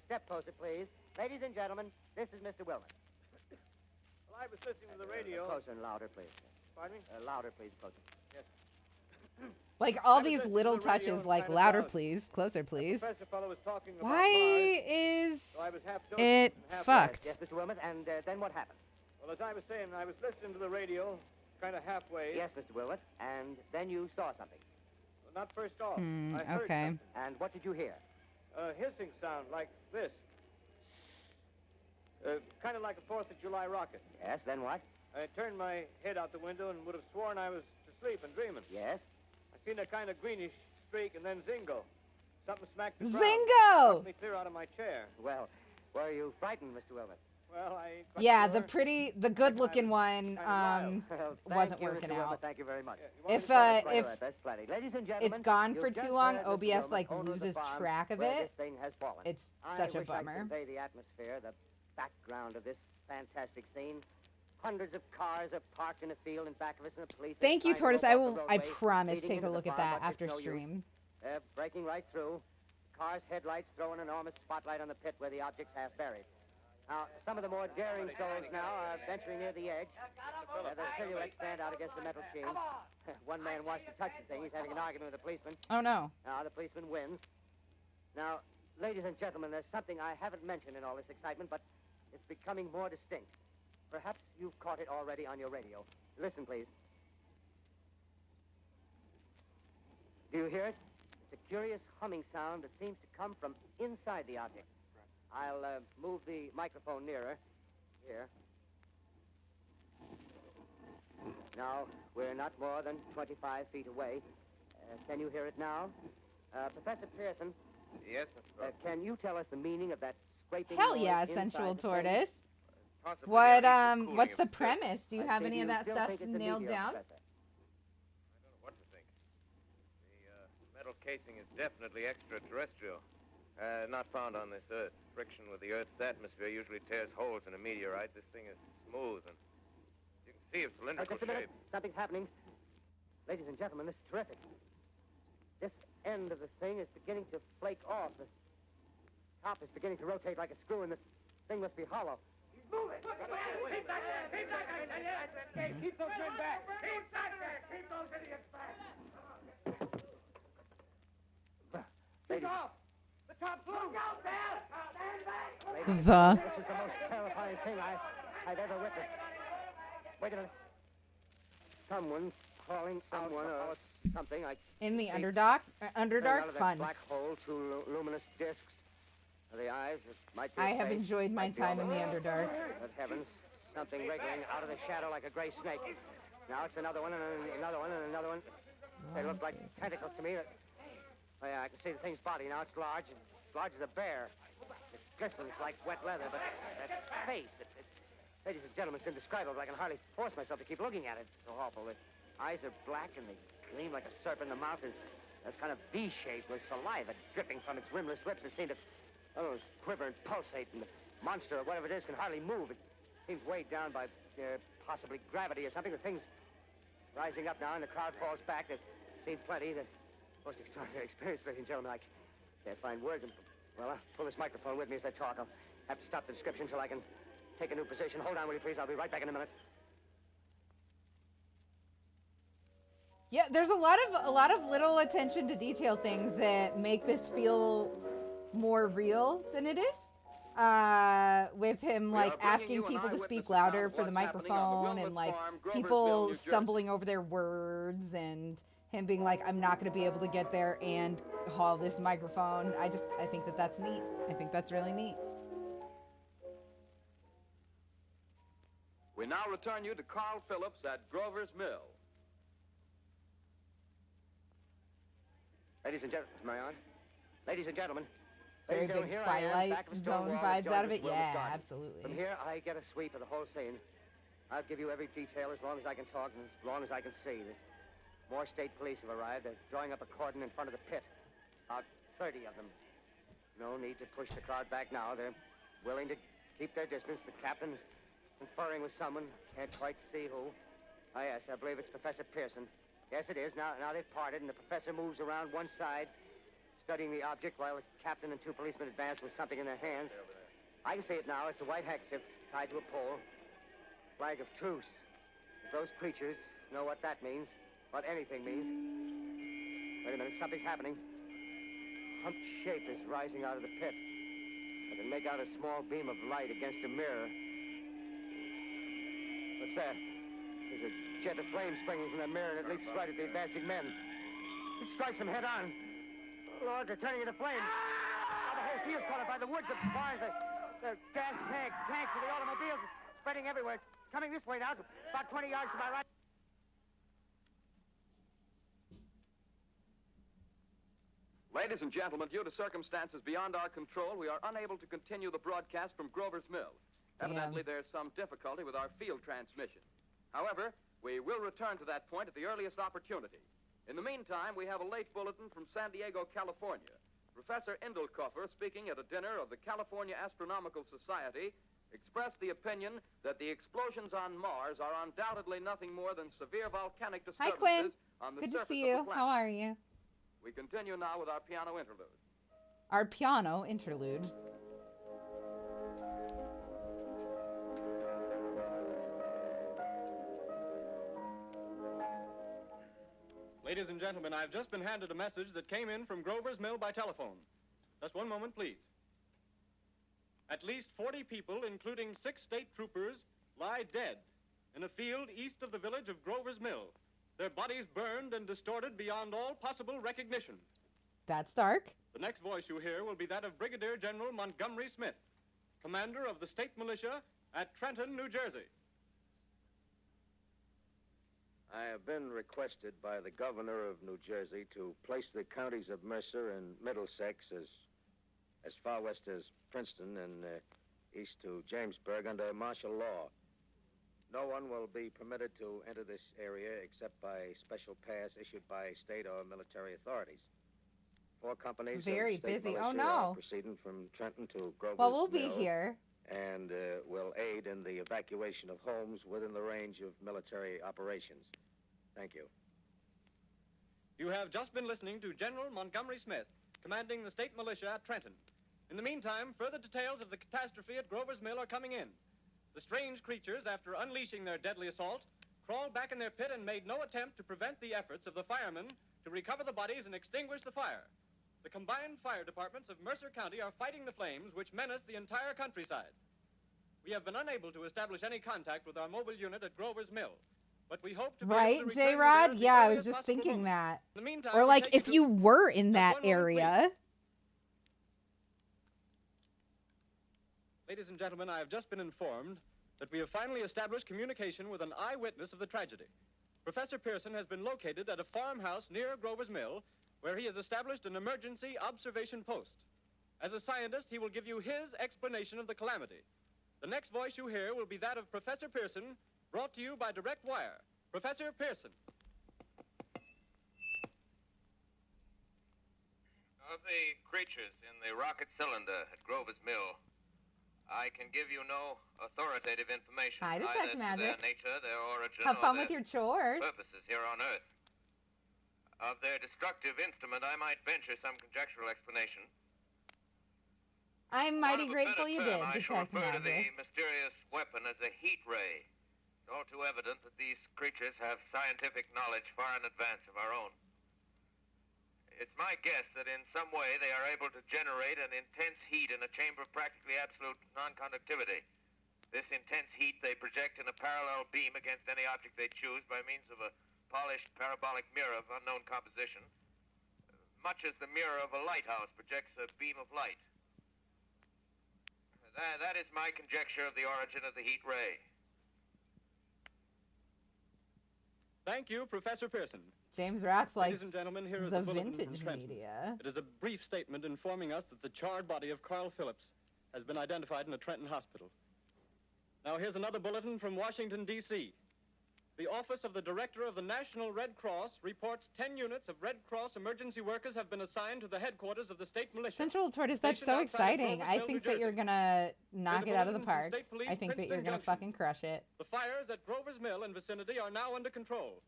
Step closer, please. Ladies and gentlemen, this is Mr. Wilmot. Well, I was listening to the radio. Closer and louder, please. Pardon me? Louder, please. Closer. Yes. Like all I was these listening little to the radio touches, and like kind of louder, thought please, closer, please. Professor fellow was talking about Why Mars, is so I was half dozing it and half fucked? Yes, Mr. Wilmot, and then what happened? Well, as I was saying, I was listening to the radio, kind of halfway. Yes, Mr. Wilmot, and then you saw something. Well, not first off. Hmm, I heard okay. something. And what did you hear? A hissing sound like this. Kind of like a 4th of July rocket. Yes, then what? I turned my head out the window and would have sworn I was asleep and dreaming. Yes? I seen a kind of greenish streak and then zingo. Something smacked the ground. Zingo! Knocked me clear out of my chair. Well, were you frightened, Mr. Wilmot? Well, I ain't quite Yeah, sure. the good-looking one, Well, wasn't thank you, working Mr. Wilmot. out. Thank you very much. Yeah, you want If me to tell That's if right, that's plenty. Ladies and gentlemen, it's gone you've for just too long, heard Mr. OBS Wilmot, like owner of the loses farm track of where it. This thing has fallen. It's I such a wish I could bummer. convey the atmosphere, the background of this fantastic scene. Hundreds of cars are parked in a field in back of us, and the police. Thank you, are Tortoise. trying I to will. walk the I roadway, promise leading take into a the look at farm, that but it's after no use. stream. They're breaking right through. Car's headlights throw an enormous spotlight on the pit where the object's half buried. Now, some of the more daring souls now are venturing near the edge. The silhouettes stand out against the metal sheen. One man wants to touch the thing. He's having an argument with the policeman. Oh no. Now, the policeman wins. Now, ladies and gentlemen, there's something I haven't mentioned in all this excitement, but it's becoming more distinct. Perhaps you've caught it already on your radio. Listen, please. Do you hear it? It's a curious humming sound that seems to come from inside the object. I'll move the microphone nearer. Here. Now, we're not more than 25 feet away. Can you hear it now? Professor Pearson, Yes, can you tell us the meaning of that scraping Hell noise yeah, inside sensual the thing? tortoise. possibly What the cooling what's of the pit. premise? Do you have any of that still stuff think it's a nailed meteor, down? Professor? I don't know what to think. The metal casing is definitely extraterrestrial. Not found on this Earth. Friction with the Earth's atmosphere usually tears holes in a meteorite. This thing is smooth, and you can see it's cylindrical Just a minute. shape. Something's happening. Ladies and gentlemen, this is terrific. This end of the thing is beginning to flake off. The top is beginning to rotate like a screw, and the thing must be hollow. Keep those men back. Keep those idiots back. Ladies, The top's loose. Look out there. Stand back. ladies, The. this is the most terrifying thing I've ever witnessed. Wait a minute. Someone's calling someone or something. In the Hey, Underdark? Coming out Underdark? of that Fun. black hole, two luminous discs. The eyes, it might be I a have face, enjoyed my might be all time in the Underdark. Good heavens, something wriggling out of the shadow like a gray snake. Now it's another one, and another one, and another one. They look like tentacles to me. Oh, yeah, I can see the thing's body now. It's large as a bear. It glistens like wet leather, but that face, ladies and gentlemen, it's indescribable. I can hardly force myself to keep looking at it. It's so awful. The eyes are black, and they gleam like a serpent. The mouth is that's kind of V-shaped with saliva dripping from its rimless lips. It seemed to quiver and pulsate, and the monster, or whatever it is, can hardly move. It seems weighed down by possibly gravity or something. The thing's rising up now, and the crowd falls back. There seems plenty. The most extraordinary experience, ladies and gentlemen. I can't find words. Well, I'll pull this microphone with me as I talk. I'll have to stop the description until I can take a new position. Hold on, will you, please? I'll be right back in a minute. Yeah, there's a lot of little attention to detail things that make this feel more real than it is. With him We like are bringing asking you an people to eyewitness speak account louder of for the what's happening on the microphone, and Wilmot like Farm, Groversville, people New Jersey. stumbling over their words, and him being like, I'm not going to be able to get there and haul this microphone. I think that that's neat. I think that's really neat. We now return you to Carl Phillips at Grover's Mill. Ladies and gentlemen, am I on? Ladies and gentlemen, very Ladies and big gentlemen, here I am, Twilight back of a stone Zone wall that vibes out of joins it. this wilderness Yeah, garden. absolutely. From here, I get a sweep of the whole scene. I'll give you every detail as long as I can talk and as long as I can see. More state police have arrived. They're drawing up a cordon in front of the pit. About 30 of them. No need to push the crowd back now. They're willing to keep their distance. The captain's conferring with someone. Can't quite see who. Oh, yes, I believe it's Professor Pearson. Yes, it is. Now they've parted, and the professor moves around one side, studying the object while the captain and two policemen advance with something in their hands. I can see it now. It's a white handkerchief tied to a pole. Flag of truce. If those creatures know what that means, what anything means. Wait a minute, something's happening. A humped shape is rising out of the pit. I can make out a small beam of light against a mirror. What's that? There's a jet of flame springing from the mirror, and it leaps right at the advancing men. It strikes them head on. Lord, they're turning into flames. Now the whole field's caught up by the woods, the barns, the gas tanks of the automobiles spreading everywhere. Coming this way now, about 20 yards to my right. Ladies and gentlemen, due to circumstances beyond our control, we are unable to continue the broadcast from Grover's Mill. Evidently, there's some difficulty with our field transmission. However, we will return to that point at the earliest opportunity. In the meantime, we have a late bulletin from San Diego, California. Professor Indelkoffer, speaking at a dinner of the California Astronomical Society, expressed the opinion that the explosions on Mars are undoubtedly nothing more than severe volcanic Hi, disturbances Quinn. on the Good to surface see of you. the planet. How are you? We continue now with our piano interlude. Our piano interlude. Ladies and gentlemen, I've just been handed a message that came in from Grover's Mill by telephone. Just one moment, please. At least 40 people, including 6 state troopers, lie dead in a field east of the village of Grover's Mill. Their bodies burned and distorted beyond all possible recognition. That's dark. The next voice you hear will be that of Brigadier General Montgomery Smith, commander of the state militia at Trenton, New Jersey. I have been requested by the governor of New Jersey to place the counties of Mercer and Middlesex as far west as Princeton and east to Jamesburg under martial law. No one will be permitted to enter this area except by special pass issued by state or military authorities. 4 companies Very of state busy. militia Oh, no. are proceeding from Trenton to Grover's Well, we'll be Mill here. and will aid in the evacuation of homes within the range of military operations. Thank you. You have just been listening to General Montgomery Smith, commanding the state militia at Trenton. In the meantime, further details of the catastrophe at Grover's Mill are coming in. The strange creatures, after unleashing their deadly assault, crawled back in their pit and made no attempt to prevent the efforts of the firemen to recover the bodies and extinguish the fire. The combined fire departments of Mercer County are fighting the flames which menace the entire countryside. We have been unable to establish any contact with our mobile unit at Grover's Mill, but we hope to be Right, able to return you J-Rod? there at the Yeah, I was earliest just possible thinking moment. that. In the meantime, Or we like take if to- you were in Just that one moment, area. Ladies and gentlemen, I have just been informed that we have finally established communication with an eyewitness of the tragedy. Professor Pearson has been located at a farmhouse near Grover's Mill, where he has established an emergency observation post. As a scientist, he will give you his explanation of the calamity. The next voice you hear will be that of Professor Pearson, brought to you by direct wire. Professor Pearson. Of the creatures in the rocket cylinder at Grover's Mill, I can give you no authoritative information. Hi, this either is to Magic. their nature, their origin, Have or fun their with your chores. purposes here on Earth. Of their destructive instrument, I might venture some conjectural explanation. I'm For mighty want of a grateful better you term, did, I shall Detect refer to the Magic. mysterious weapon as a heat ray. It's all too evident that these creatures have scientific knowledge far in advance of our own. It's my guess that in some way they are able to generate an intense heat in a chamber of practically absolute non-conductivity. This intense heat they project in a parallel beam against any object they choose by means of a polished parabolic mirror of unknown composition, much as the mirror of a lighthouse projects a beam of light. That is my conjecture of the origin of the heat ray. Thank you, Professor Pearson. James Rocks likes Ladies and gentlemen, here is the a bulletin from vintage Trenton. media. It is a brief statement informing us that the charred body of Carl Phillips has been identified in a Trenton hospital. Now, here's another bulletin from Washington, D.C. The Office of the Director of the National Red Cross reports 10 units of Red Cross emergency workers have been assigned to the headquarters of the state militia. Central Tortoise, that's so exciting. I think that you're gonna knock it out of the park. I think that you're gonna fucking crush it. The fires at Grover's Mill and vicinity are now under control.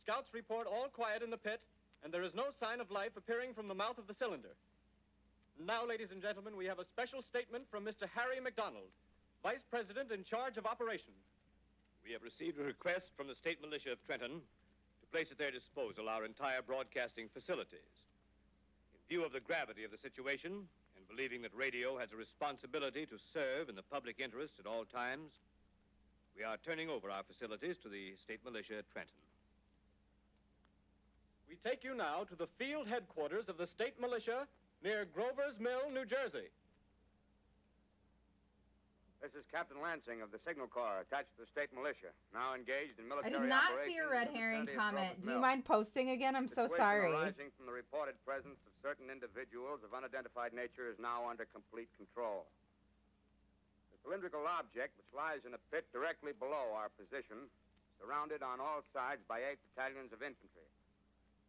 Scouts report all quiet in the pit, and there is no sign of life appearing from the mouth of the cylinder. Now, ladies and gentlemen, we have a special statement from Mr. Harry McDonald, Vice President in charge of operations. We have received a request from the state militia of Trenton to place at their disposal our entire broadcasting facilities. In view of the gravity of the situation, and believing that radio has a responsibility to serve in the public interest at all times, we are turning over our facilities to the state militia at Trenton. We take you now to the field headquarters of the state militia near Grover's Mill, New Jersey. This is Captain Lansing of the Signal Corps, attached to the state militia, now engaged in military I did not see a red herring comment. Do you mind posting again? I'm so sorry. Arising from the reported presence of certain individuals of unidentified nature is now under complete control. The cylindrical object, which lies in a pit directly below our position, surrounded on all sides by 8 battalions of infantry,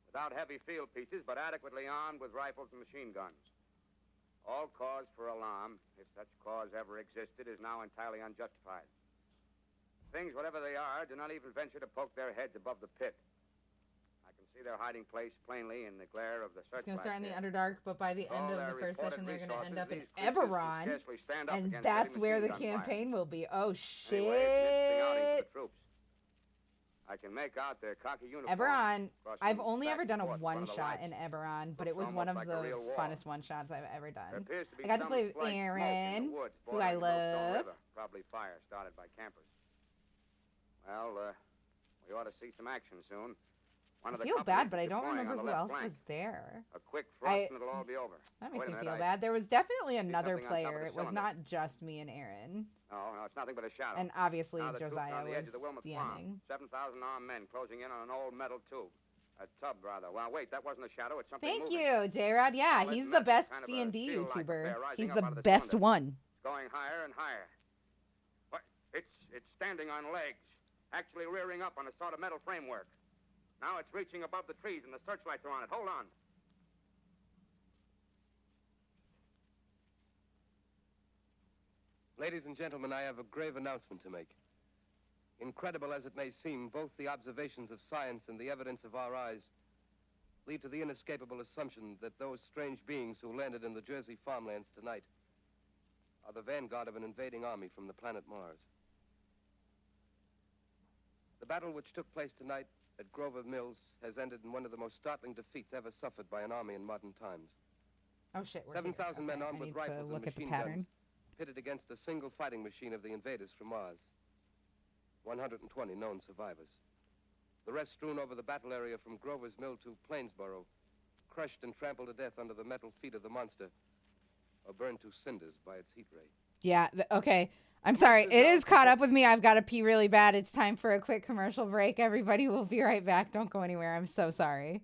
without heavy field pieces, but adequately armed with rifles and machine guns. All cause for alarm, if such cause ever existed, is now entirely unjustified. Things, whatever they are, do not even venture to poke their heads above the pit. I can see their hiding place plainly in the glare of the searchlight. It's going to start in the Underdark, but by the end of the first session, they're going to end up in these creatures Eberron. can scarcely stand up And against that's heavy where the machine gun fire. campaign will be. Oh, shit. Anyway, it's an interesting outing for the troops. I can make out their cocky uniforms. Eberron, crossing I've only back ever and done a forth in front of the one-shot lights. in Eberron, but it was Looks one of almost like a the real war. funnest one-shots I've ever There done. appears to be I got to some play with slight smoke in Aaron, the woods who I bordering the Millstone love. River. Probably fire started by campers. Well, we ought to see some action soon. One of I the feel bad, companies but I is don't deploying remember on the who left else flank. was there. A quick thrust and it'll all be over. That Wait makes a me minute, feel I bad. There was definitely another something on top of player. the It was cylinder. not just me and Aaron. No, it's nothing but a shadow. And obviously Now the troops Josiah are on the edge was of the Wilmot DMing. Farm. 7,000 armed men closing in on an old metal tube. A tub, rather. Well, wait, that wasn't a shadow. It's something Thank moving. you, J-Rod. Yeah, Well, he's it's the metal, best kind of a D&D shield like YouTuber. affair rising He's up the out of the best cylinder. one. Going higher and higher. What? It's standing on legs, actually rearing up on a sort of metal framework. Now it's reaching above the trees and the searchlights are on it. Hold on. Ladies and gentlemen, I have a grave announcement to make. Incredible as it may seem, both the observations of science and the evidence of our eyes lead to the inescapable assumption that those strange beings who landed in the Jersey farmlands tonight are the vanguard of an invading army from the planet Mars. The battle which took place tonight at Grover Mills has ended in one of the most startling defeats ever suffered by an army in modern times. Oh shit, we're 7,000 men armed I with need rifles to and look at the machine pattern. guns pitted against a single fighting machine of the invaders from Mars. 120 known survivors. The rest strewn over the battle area from Grover's Mill to Plainsboro, crushed and trampled to death under the metal feet of the monster, or burned to cinders by its heat ray. Yeah, okay. I'm sorry. It is caught up with me. I've got to pee really bad. It's time for a quick commercial break. Everybody will be right back. Don't go anywhere. I'm so sorry.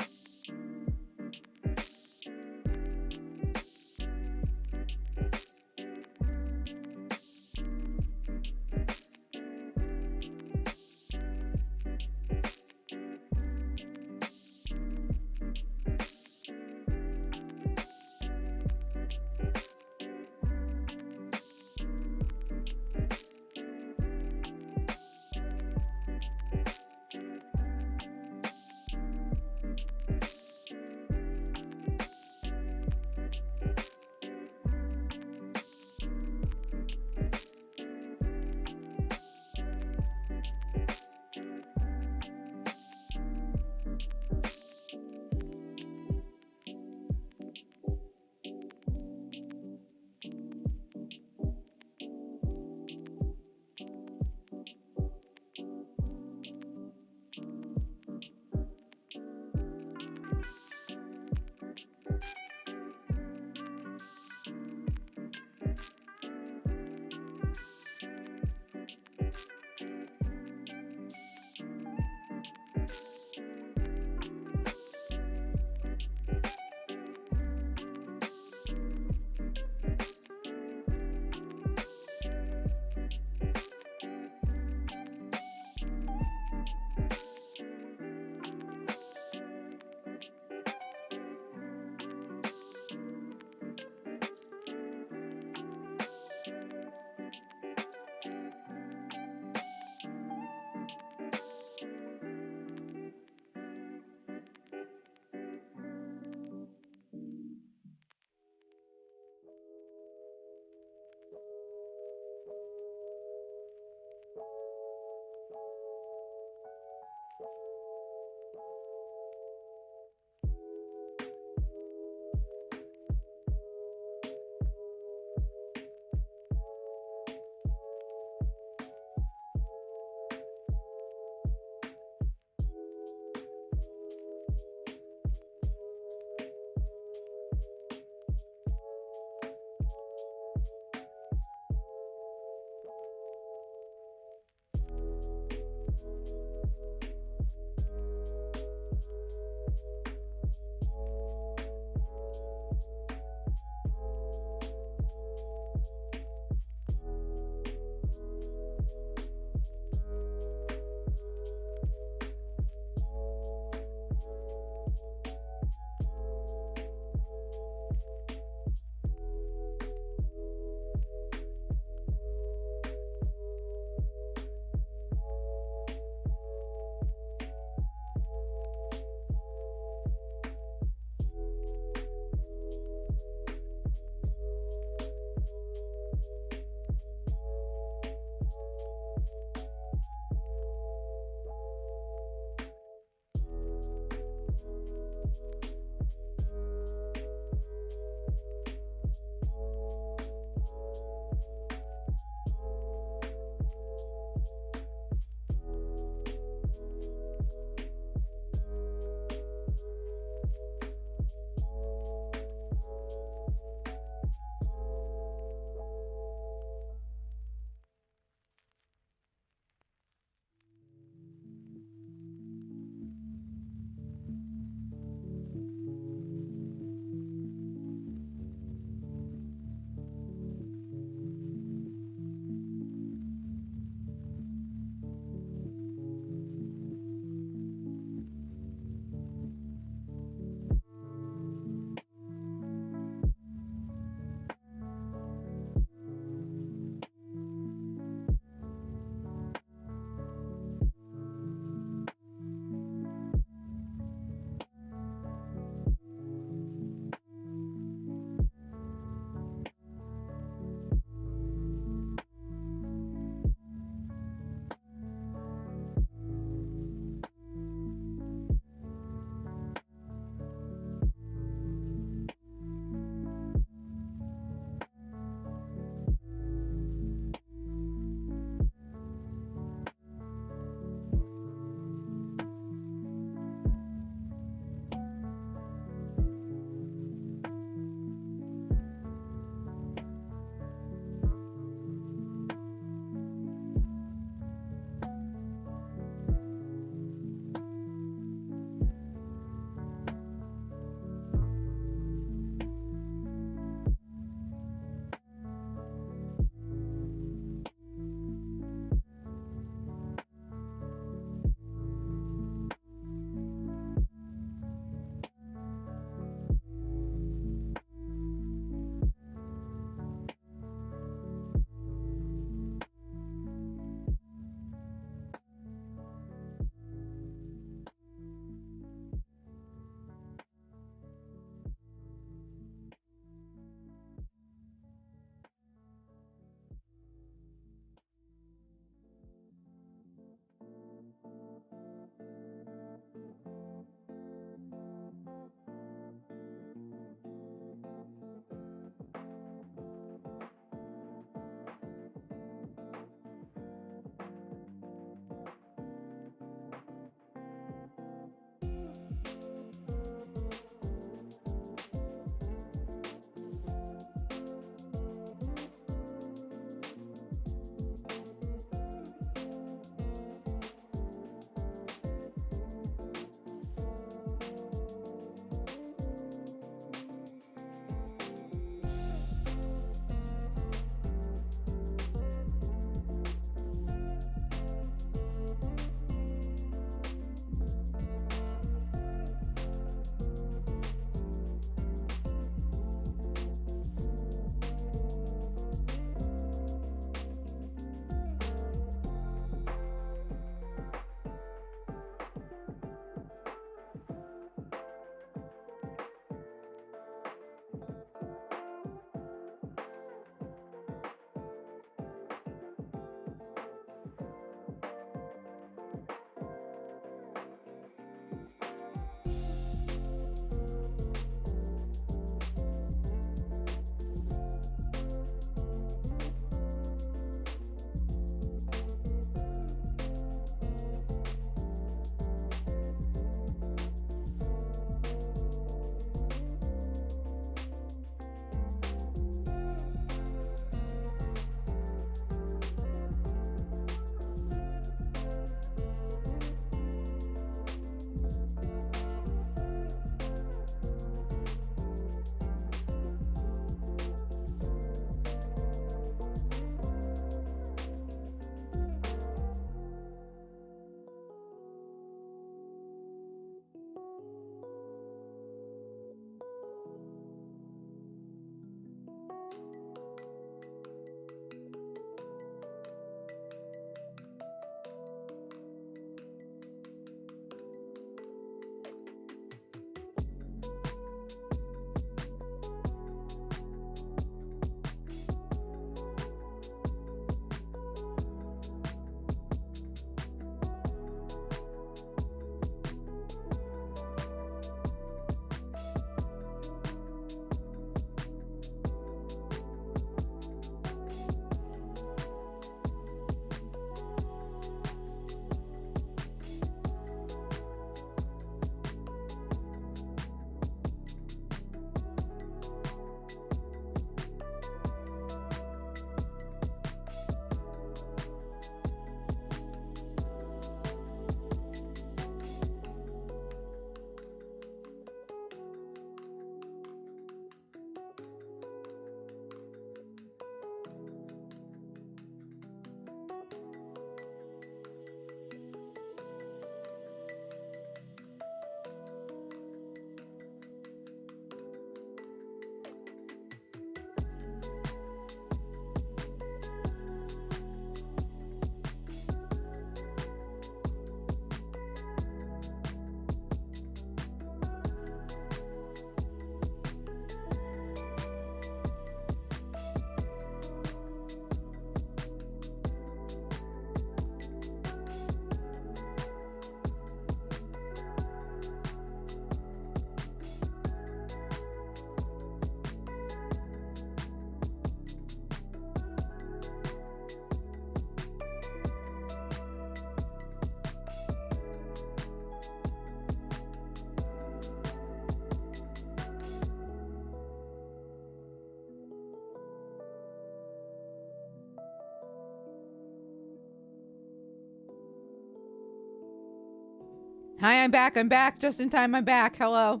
Hi, I'm back. I'm back. Just in time. I'm back. Hello.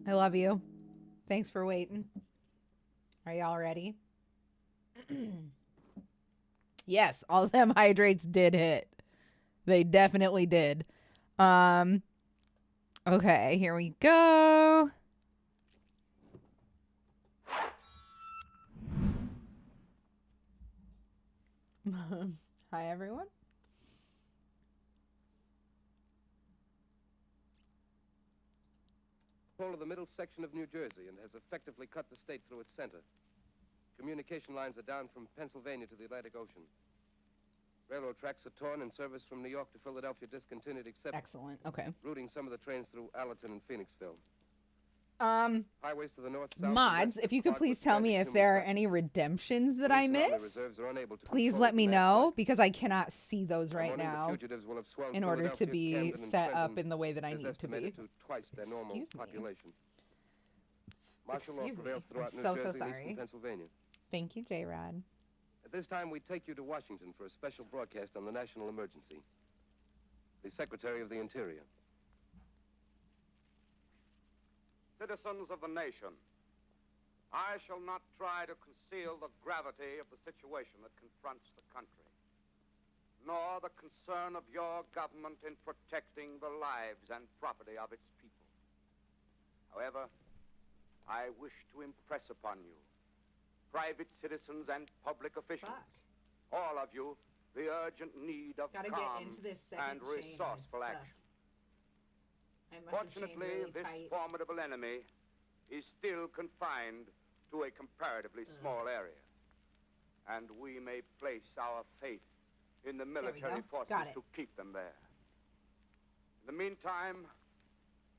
I love you. Thanks for waiting. Are y'all ready? Yes, all of them hydrates did hit. They definitely did. Okay, here we go. Hi, everyone. Control of the middle section of New Jersey and has effectively cut the state through its center. Communication lines are down from Pennsylvania to the Atlantic Ocean. Railroad tracks are torn and service from New York to Philadelphia discontinued except Excellent. Okay. routing some of the trains through Allerton and Phoenixville. Highways to the north, south, and Mods, west if you are could clogged please with tell me tragic if human there are suffering. any redemptions that I Police and army missed. reserves are unable to Please control let me the know mass because I cannot see those By right morning, the now fugitives will have swelled in order to Philadelphia, be Camden, and set up Trenton in the way that I is need to estimated be. to twice their normal Excuse me. population. Martial law Excuse me. prevails throughout I'm New so Jersey and sorry. eastern Pennsylvania. Thank you, J-Rod. At this time, we take you to Washington for a special broadcast on the national emergency. The Secretary of the Interior. Citizens of the nation, I shall not try to conceal the gravity of the situation that confronts the country, nor the concern of your government in protecting the lives and property of its people. However, I wish to impress upon you, private citizens and public officials, all of you, the urgent need of Gotta calm get into this second and chain, resourceful it's action. I must have chained Fortunately, really this tight. formidable enemy is still confined to a comparatively small area, and we may place our faith in the military go. forces Got it. to keep them there. In the meantime,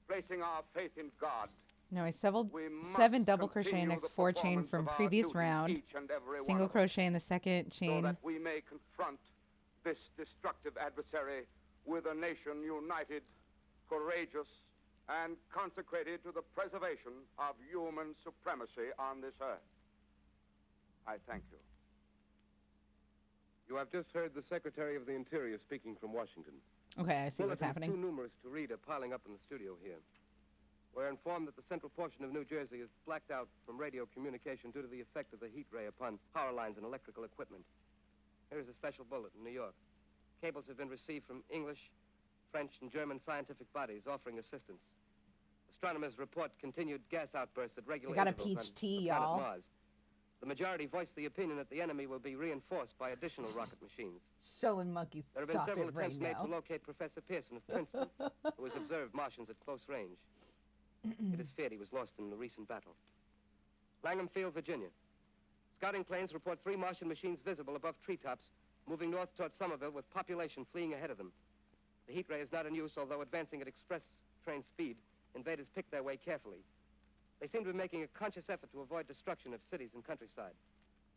placing our faith in God, Now I we must 7 double crochet continue next the 4 chain performance from of our previous duty, round, each and every one single of us, crochet in the second so chain. that we may confront this destructive adversary with a nation united, courageous, and consecrated to the preservation of human supremacy on this earth. I thank you. You have just heard the Secretary of the Interior speaking from Washington. Okay, I see what's Bulletins happening. too numerous to read are piling up in the studio here. We're informed that the central portion of New Jersey is blacked out from radio communication due to the effect of the heat ray upon power lines and electrical equipment. Here's a special bulletin, New York. Cables have been received from English, French, and German scientific bodies offering assistance. Astronomers report continued gas outbursts at regular I got a intervals on peach tea, the planet y'all. Mars. The majority voiced the opinion that the enemy will be reinforced by additional rocket machines. Showing monkeys. There have been Stop several it right attempts made now. to locate Professor Pearson of Princeton, who has observed Martians at close range. It is feared he was lost in the recent battle. Langham Field, Virginia. Scouting planes report 3 Martian machines visible above treetops, moving north toward Somerville with population fleeing ahead of them. The heat ray is not in use, although advancing at express train speed, invaders pick their way carefully. They seem to be making a conscious effort to avoid destruction of cities and countryside.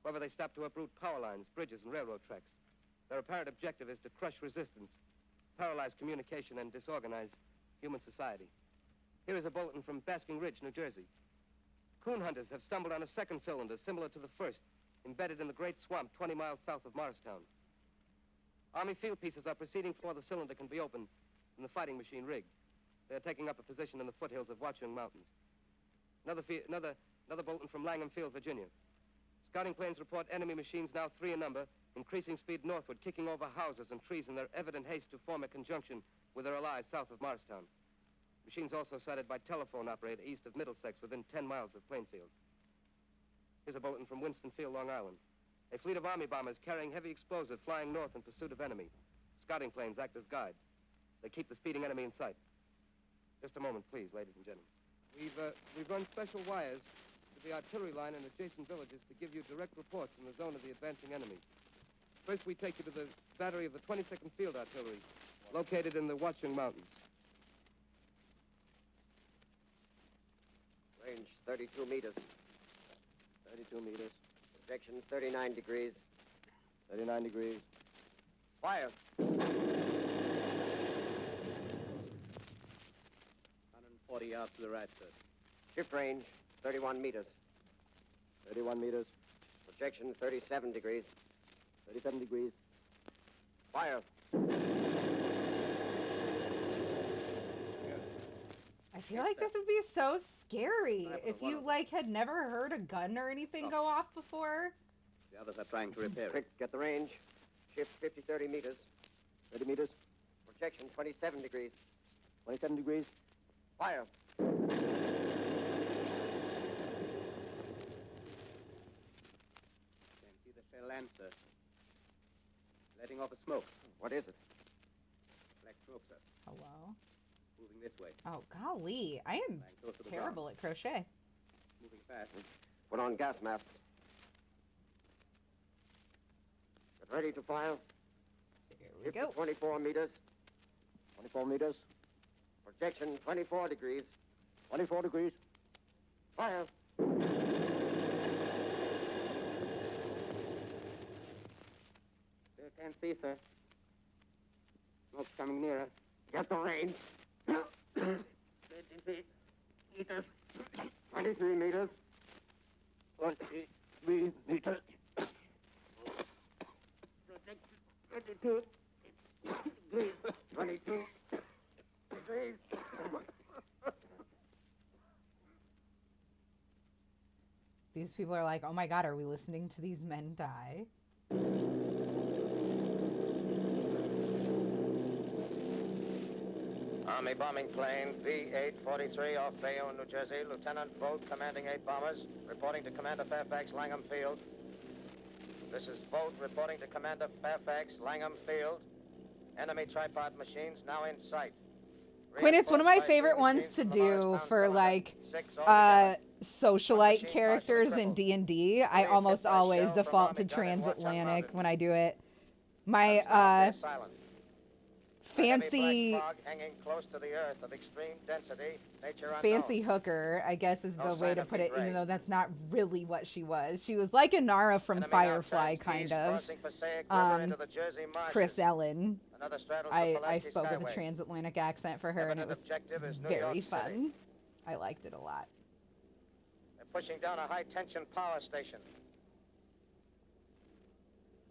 However, they stop to uproot power lines, bridges, and railroad tracks. Their apparent objective is to crush resistance, paralyze communication, and disorganize human society. Here is a bulletin from Basking Ridge, New Jersey. Coon hunters have stumbled on a second cylinder similar to the first, embedded in the great swamp 20 miles south of Morristown. Army field pieces are proceeding before the cylinder can be opened and the fighting machine rigged. They are taking up a position in the foothills of Watchung Mountains. Another bulletin from Langham Field, Virginia. Scouting planes report enemy machines, now 3 in number, increasing speed northward, kicking over houses and trees in their evident haste to form a conjunction with their allies south of Morristown. Machines also sighted by telephone operator east of Middlesex, within 10 miles of Plainfield. Here's a bulletin from Winston-Field, Long Island. A fleet of Army bombers carrying heavy explosive flying north in pursuit of enemy. Scouting planes act as guides. They keep the speeding enemy in sight. Just a moment, please, ladies and gentlemen. We've run special wires to the artillery line and adjacent villages to give you direct reports in the zone of the advancing enemy. First, we take you to the battery of the 22nd Field Artillery, located in the Watchung Mountains. Range 32 meters. 32 meters. Projection 39 degrees. 39 degrees. Fire. 140 yards to the right, sir. Shift range 31 meters. 31 meters. Projection 37 degrees. 37 degrees. Fire. feel like this would be so scary if you like had never heard a gun or anything go off before. The others are trying to repair it. Quick, get the range. Shift 50, 30 meters. 30 meters. Projection 27 degrees. 27 degrees. Fire. Can see the shell answer. Letting off a smoke. What is it? Black smoke, sir. Hello? Moving this way. Oh, golly. I am Lying close to the terrible at crochet. Moving fast. Put on gas mask. Get ready to fire. Here we Shift go. to 24 meters. 24 meters. Projection 24 degrees. 24 degrees. Fire. Still can't see, sir. Smoke's coming nearer. Get the range. 30 feet. Meters. 23 meters. 23 meters. Projection 22 degrees. 22 degrees. These people are like, oh my God, are we listening to these men die? Army bombing plane P-843 off Bayonne, New Jersey. Lieutenant Vogt, commanding 8 bombers, reporting to Commander Fairfax, Langham Field. This is Vogt reporting to Commander Fairfax, Langham Field. Enemy tripod machines now in sight. Quinn, it's one of my favorite ones to do for like socialite characters in D&D. I almost always default to transatlantic when I do it. My fancy fancy hooker, I guess is the way to put it, even though that's not really what she was. She was like Inara from Firefly, kind of. Chris Ellen. I spoke with a transatlantic accent for her, and it was very fun. I liked it a lot. They're pushing down a high-tension power station.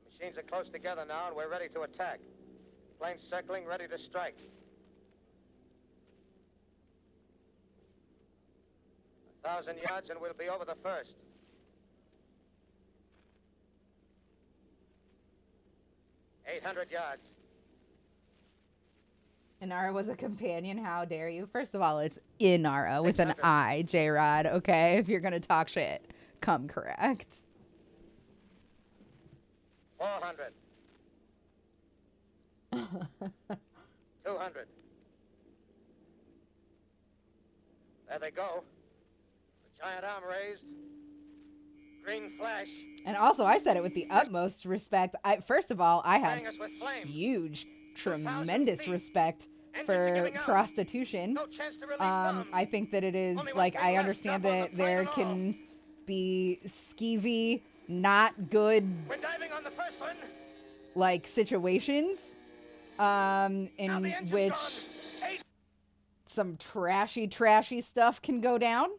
The machines are close together now, and we're ready to attack. Planes circling, ready to strike. 1,000 yards, and we'll be over the first. $800 yards. Inara was a companion, how dare you? First of all, it's Inara with an I, J-Rod, okay? If you're gonna talk shit, come correct. 400. 200. There they go. The giant arm raised. Green flash. And also, I said it with the utmost respect. First of all, I have huge, tremendous respect for prostitution. I think that it is, like, I understand that there can be skeevy, not good, like, situations in which some trashy stuff can go down.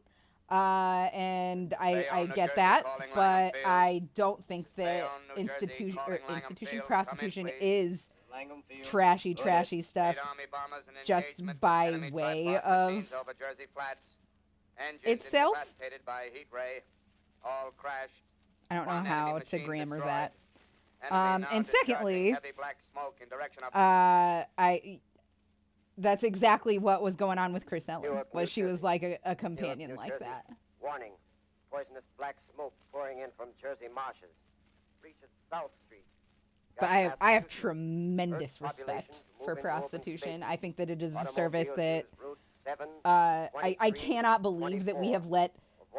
And I get that, but I don't think that institution prostitution is trashy stuff just by way of itself. I don't know how to grammar that. And secondly, that's exactly what was going on with Chris Ellen, was she was like a companion like that. Warning. Poisonous black smoke pouring in from Jersey marshes. Reaches South Street. But I have tremendous respect for prostitution. I think that it is a service that I cannot believe that we have let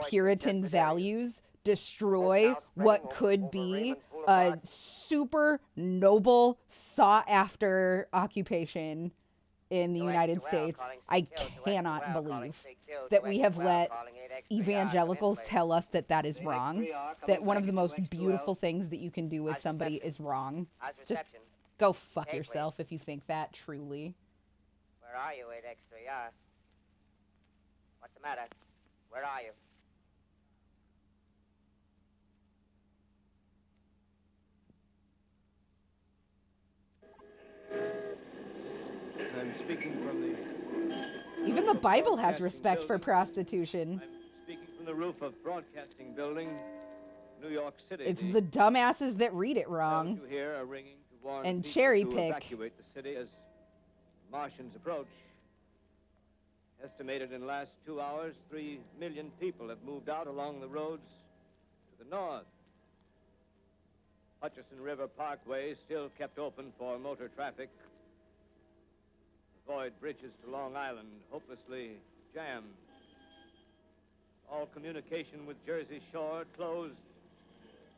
Puritan values destroy what could be a super noble, sought-after occupation in the United States. I cannot believe that we have let evangelicals tell us that that is wrong, that one of the most beautiful things that you can do with somebody is wrong. Just go fuck yourself if you think that, truly. Where are you, 8 extra? Yeah. What's the matter? Where are you? Even Even the Bible has respect for prostitution. I'm speaking from the roof of Broadcasting Building, New York City. It's the dumbasses that read it bells wrong. you hear are ringing to warn And people cherry to pick. evacuate the city as Martians approach. Estimated in the last 2 hours, 3 million people have moved out along the roads to the north. Hutchison River Parkway is still kept open for motor traffic. Avoid bridges to Long Island, hopelessly jammed. All communication with Jersey Shore closed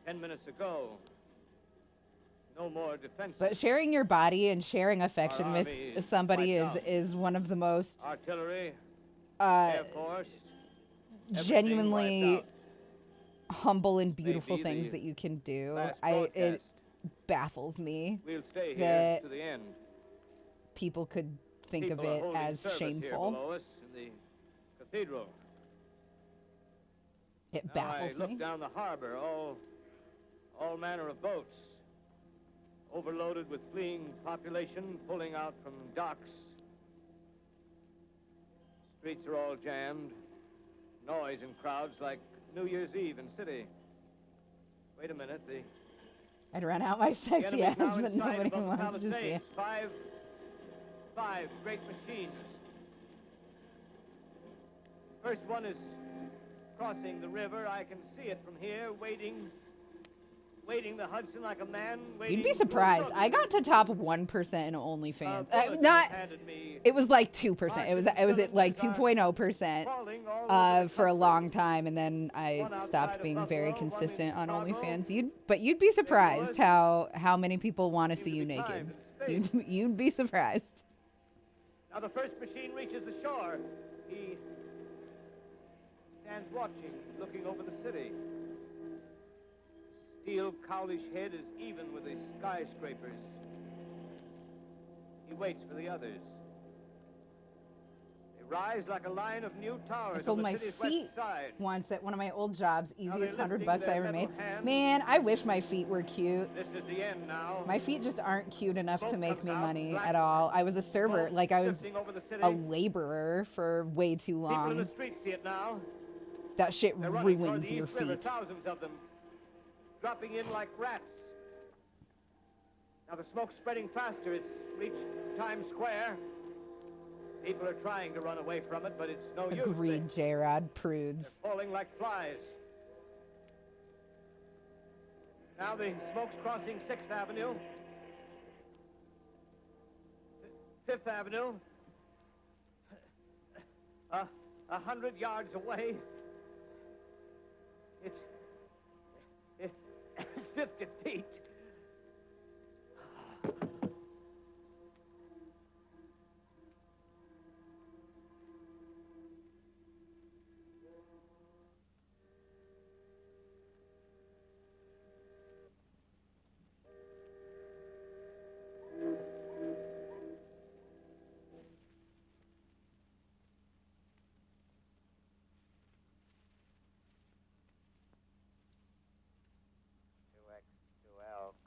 10 minutes ago. No more defense. But sharing your body and sharing affection Our with army is somebody wiped out. is one of the most Artillery, Air Force, everything genuinely wiped out. humble and beautiful Maybe things the that you can do. last It broadcast. baffles me We'll stay here that to the end. people could think People of are it holding as service here shameful. below us in the cathedral. It Now baffles I look me. down the harbor, all manner of boats, overloaded with fleeing population, pulling out from docks. Streets are all jammed, noise and crowds like New Year's Eve in city. Wait a minute, the I'd run out my sexy enemy's ass, now but inside nobody above the wants to see it. Palisades. Five great machines. First one is crossing the river. I can see it from here, wading the Hudson like a man. You'd be surprised. I got to top 1% in OnlyFans. Bullet Not. handed me It was like 2%. It was at like 2.0% for a long time, and then I stopped being very consistent on OnlyFans. You'd be surprised how many people want to see you naked. You'd be surprised. Now the first machine reaches the shore. He stands watching, looking over the city. Steel cowlish head is even with the skyscrapers. He waits for the others. They rise like a line of new towers I sold on the my city's feet west side. once at one of my old jobs. Now Easiest they're $100 lifting I their ever made. metal hands. Man, I wish my feet were cute. This is the end now. My feet just aren't cute enough to Smoke make comes me out, money black at all. I was a server. smoke Like, I was drifting over the city. a laborer for way too People in long. the streets see it now. That shit They're running toward ruins the your East River, feet. thousands of them, dropping in like rats. Now the smoke's spreading faster. It's reached Times Square. People are trying to run away from it, but it's no use. Agreed, J-Rod. Prudes. They're falling like flies. Now the smoke's crossing 6th Avenue. 5th Avenue. 100 yards away. It's 50 feet.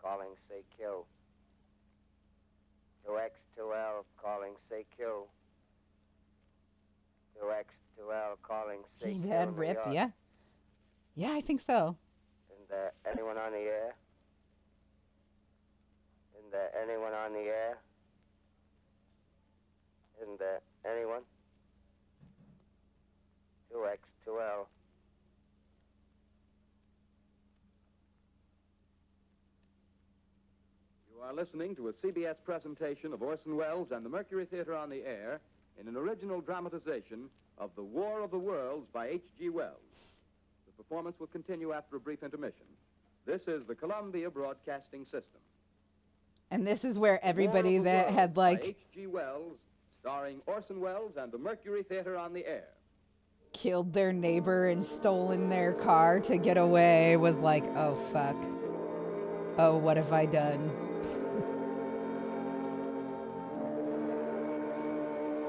Calling CQ. 2X2L calling CQ. 2X2L calling CQ. He did rip, yeah. Yeah, I think so. Isn't there anyone on the air? Isn't there anyone on the air? Isn't there anyone? 2X2L. You are listening to a CBS presentation of Orson Welles and the Mercury Theater on the Air in an original dramatization of The War of the Worlds by H.G. Wells. The performance will continue after a brief intermission. This is the Columbia Broadcasting System. And this is where everybody War of the that Worlds had by like H.G. Wells, starring Orson Welles and the Mercury Theater on the Air. killed their neighbor and stolen their car to get away was like, oh fuck. Oh, what have I done?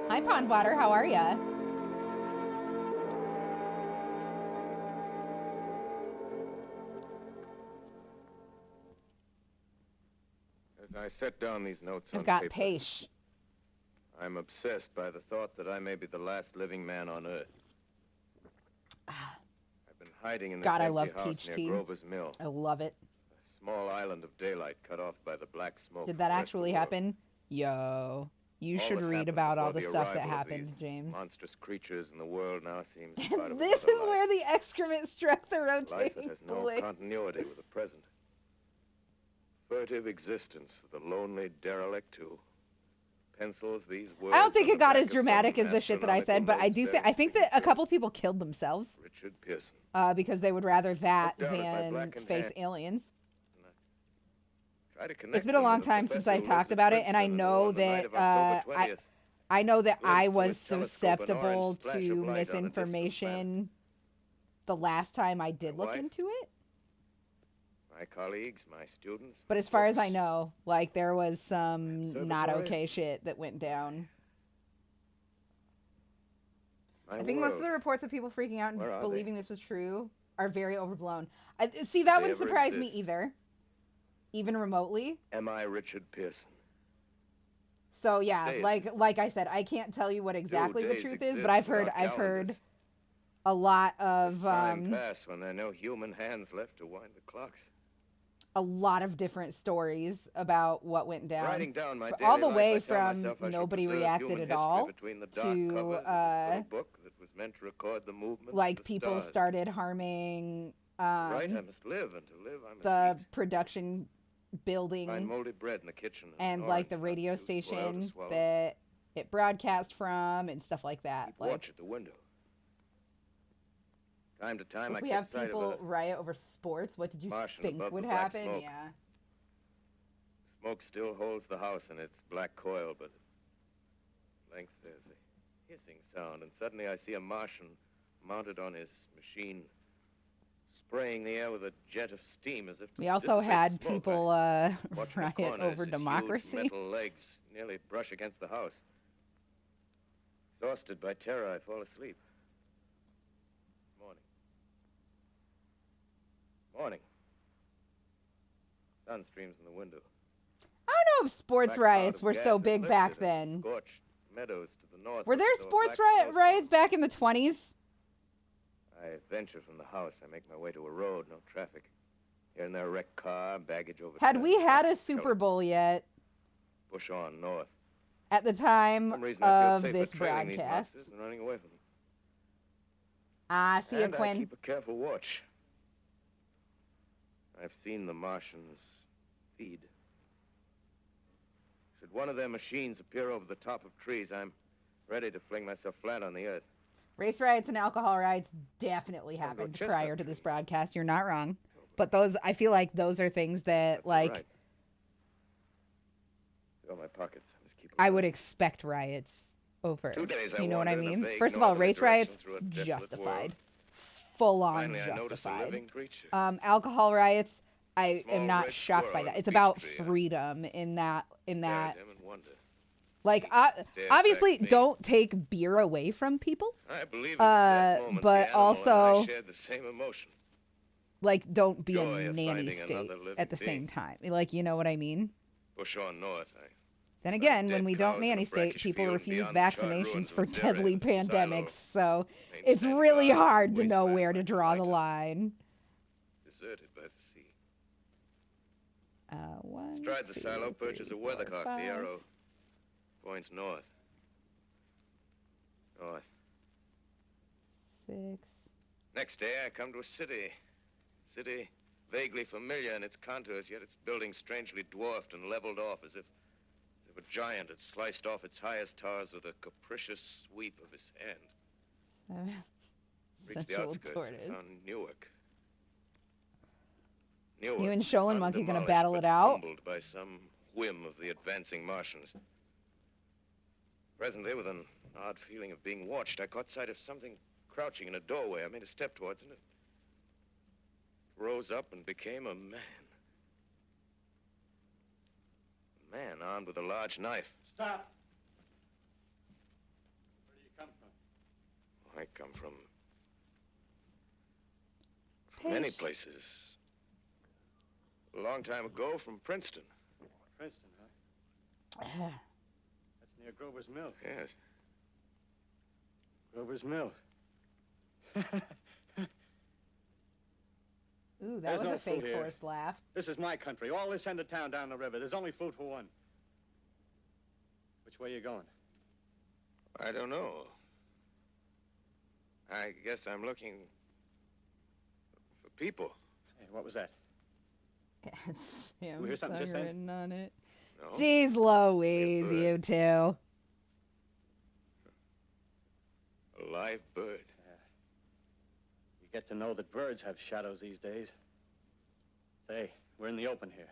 Hi, Pondwater. How are ya? As I set down these notes I've on got paper, Paish. I'm obsessed by the thought that I may be the last living man on Earth. I've been hiding in this God, I empty love house peach near tea. Grover's Mill. I love it. A small island of daylight cut off by the black smoke. Did from that the rest of actually the world. happen? Yo. You All should that read happened about all before the the stuff that arrival of happened, these James. Monstrous creatures in the world now seems part And of this is another life. where the excrement struck the Life that rotating has no blade. continuity with the present. Furtive existence of the lonely derelict who pencils these words. I don't think on it the got back as of dramatic some as the shit that I said, but I do astronomical I think that a couple people killed themselves Richard Pearson. because they would rather that Looked down at my than blackened face hand. aliens. Try to connect It's been a them long with time professor since who I've lives talked at about it, and I Princeton know on the night that of October 20th. I know that I Glimpsed through was his telescope an susceptible orange splash of to light on a distant misinformation the last time I did My look wife? into it. My colleagues, my students. But as far as I know, like there was some not Observatory? okay shit that went down. My I think most of world. the reports of people freaking out and Where are believing they? this was true are very overblown. See, that they wouldn't ever surprise me exist? either, even remotely. Am I Richard Pearson? So yeah, Say it. like I said, I can't tell you what exactly the days truth is, exist but I've in our heard calendars. a lot of Time pass when there are no human hands left to wind the clocks. a lot of different stories about what went down. Writing down my all daily the life, way I tell from myself I shall nobody preserve reacted human at history all between the dark to covers of this little book that was meant to record the movement like of the people stars. started harming Right, I must live, and to live I must the eat. production building Find moldy bread in the kitchen and an like the orange, not radio too spoiled to station swallow. that it broadcast from and stuff like that. Keep Like watch at the window. Time to time, if I we catch have sight people of a riot over sports, what did you Martian think above would the black happen? smoke. Yeah. smoke still holds the house in its black coil, but at length there's a hissing sound, and suddenly I see a Martian mounted on his machine, spraying the air with a jet of steam as if to We also dissipate had smoke. people I watch in the riot corner as over his democracy. Huge metal legs nearly brush against the house. Exhausted by terror, I fall asleep. Morning. Morning. Sun streams in the window. I don't know if sports Black cloud riots of were gas so has big lifted back and then. Scorched meadows to the north. Were there as though a sports black snowstorm. riots back in the 20s? I venture from the house. I make my way to a road, no traffic. Here and there, a wrecked car, baggage over. Had we had a Super Bowl yet Push on north. at the For time some reason, I of feel this safer trailing these broadcast? monsters than running away from them. Ah, see ya, And I Quinn. keep a careful watch. I've seen the Martians feed. Should one of their machines appear over the top of trees, I'm ready to fling myself flat on the earth. Race riots and alcohol riots definitely I'll go happened chestnut prior to tree. this broadcast. You're not wrong. But those, I feel like those are things that, That's like, right. Fill my pockets. Just keep I them would expect riots over. 2 days I You know what I wandered in a mean? vague First of all, northerly race direction riots, through a desolate justified. world. Full on Finally, I noticed a justified. living creature. Alcohol riots, I Small am not red shocked by squirrel that. in a It's peach about tree. freedom in that. Stared at him and wondered. Like, Stared obviously, back at me. don't take beer away from people. I believe at that moment but the animal and also- I shared the same emotion. Like, don't be Joy a of nanny finding state another living at the same being. time. Like, you know what I mean? Push on north. Then again, dead when we don't cows in a nanny state, brackish people field refuse beyond the charred vaccinations ruins for of a dairy deadly and silo. pandemics. So Faint it's sand really clouds, hard to know wasteland where to like draw the Lyca, line. Deserted by the sea. One, Astride the two, silo perches three, a weathercock. four, The five. arrow points north. North. 6. Next day, I come to a city. City vaguely familiar in its contours, yet its buildings strangely dwarfed and leveled off as if a giant had sliced off its highest towers with a capricious sweep of his hand. 7. Reached the Central outskirts tortoise. and found Newark. You and Sholin Monkey gonna undemolished, battle it but out? humbled by some whim of the advancing Martians. Presently, with an odd feeling of being watched, I caught sight of something crouching in a doorway. I made a step towards it. It rose up and became a man. A man armed with a large knife. Stop. Where do you come from? I come from many places. A long time ago from Princeton. Princeton, huh? That's Near Grover's Mill. Yes. Grover's Mill. Ooh, that There's was no a fake food here. forced laugh. This is my country. All this end of town down the river. There's only food for one. Which way you going? I don't know. I guess I'm looking for people. Hey, what was that? It's We hear Sam's something song just then? written on it. No? Jeez Louise, bird. you two. A live bird. You get to know that birds have shadows these days. Say, we're in the open here.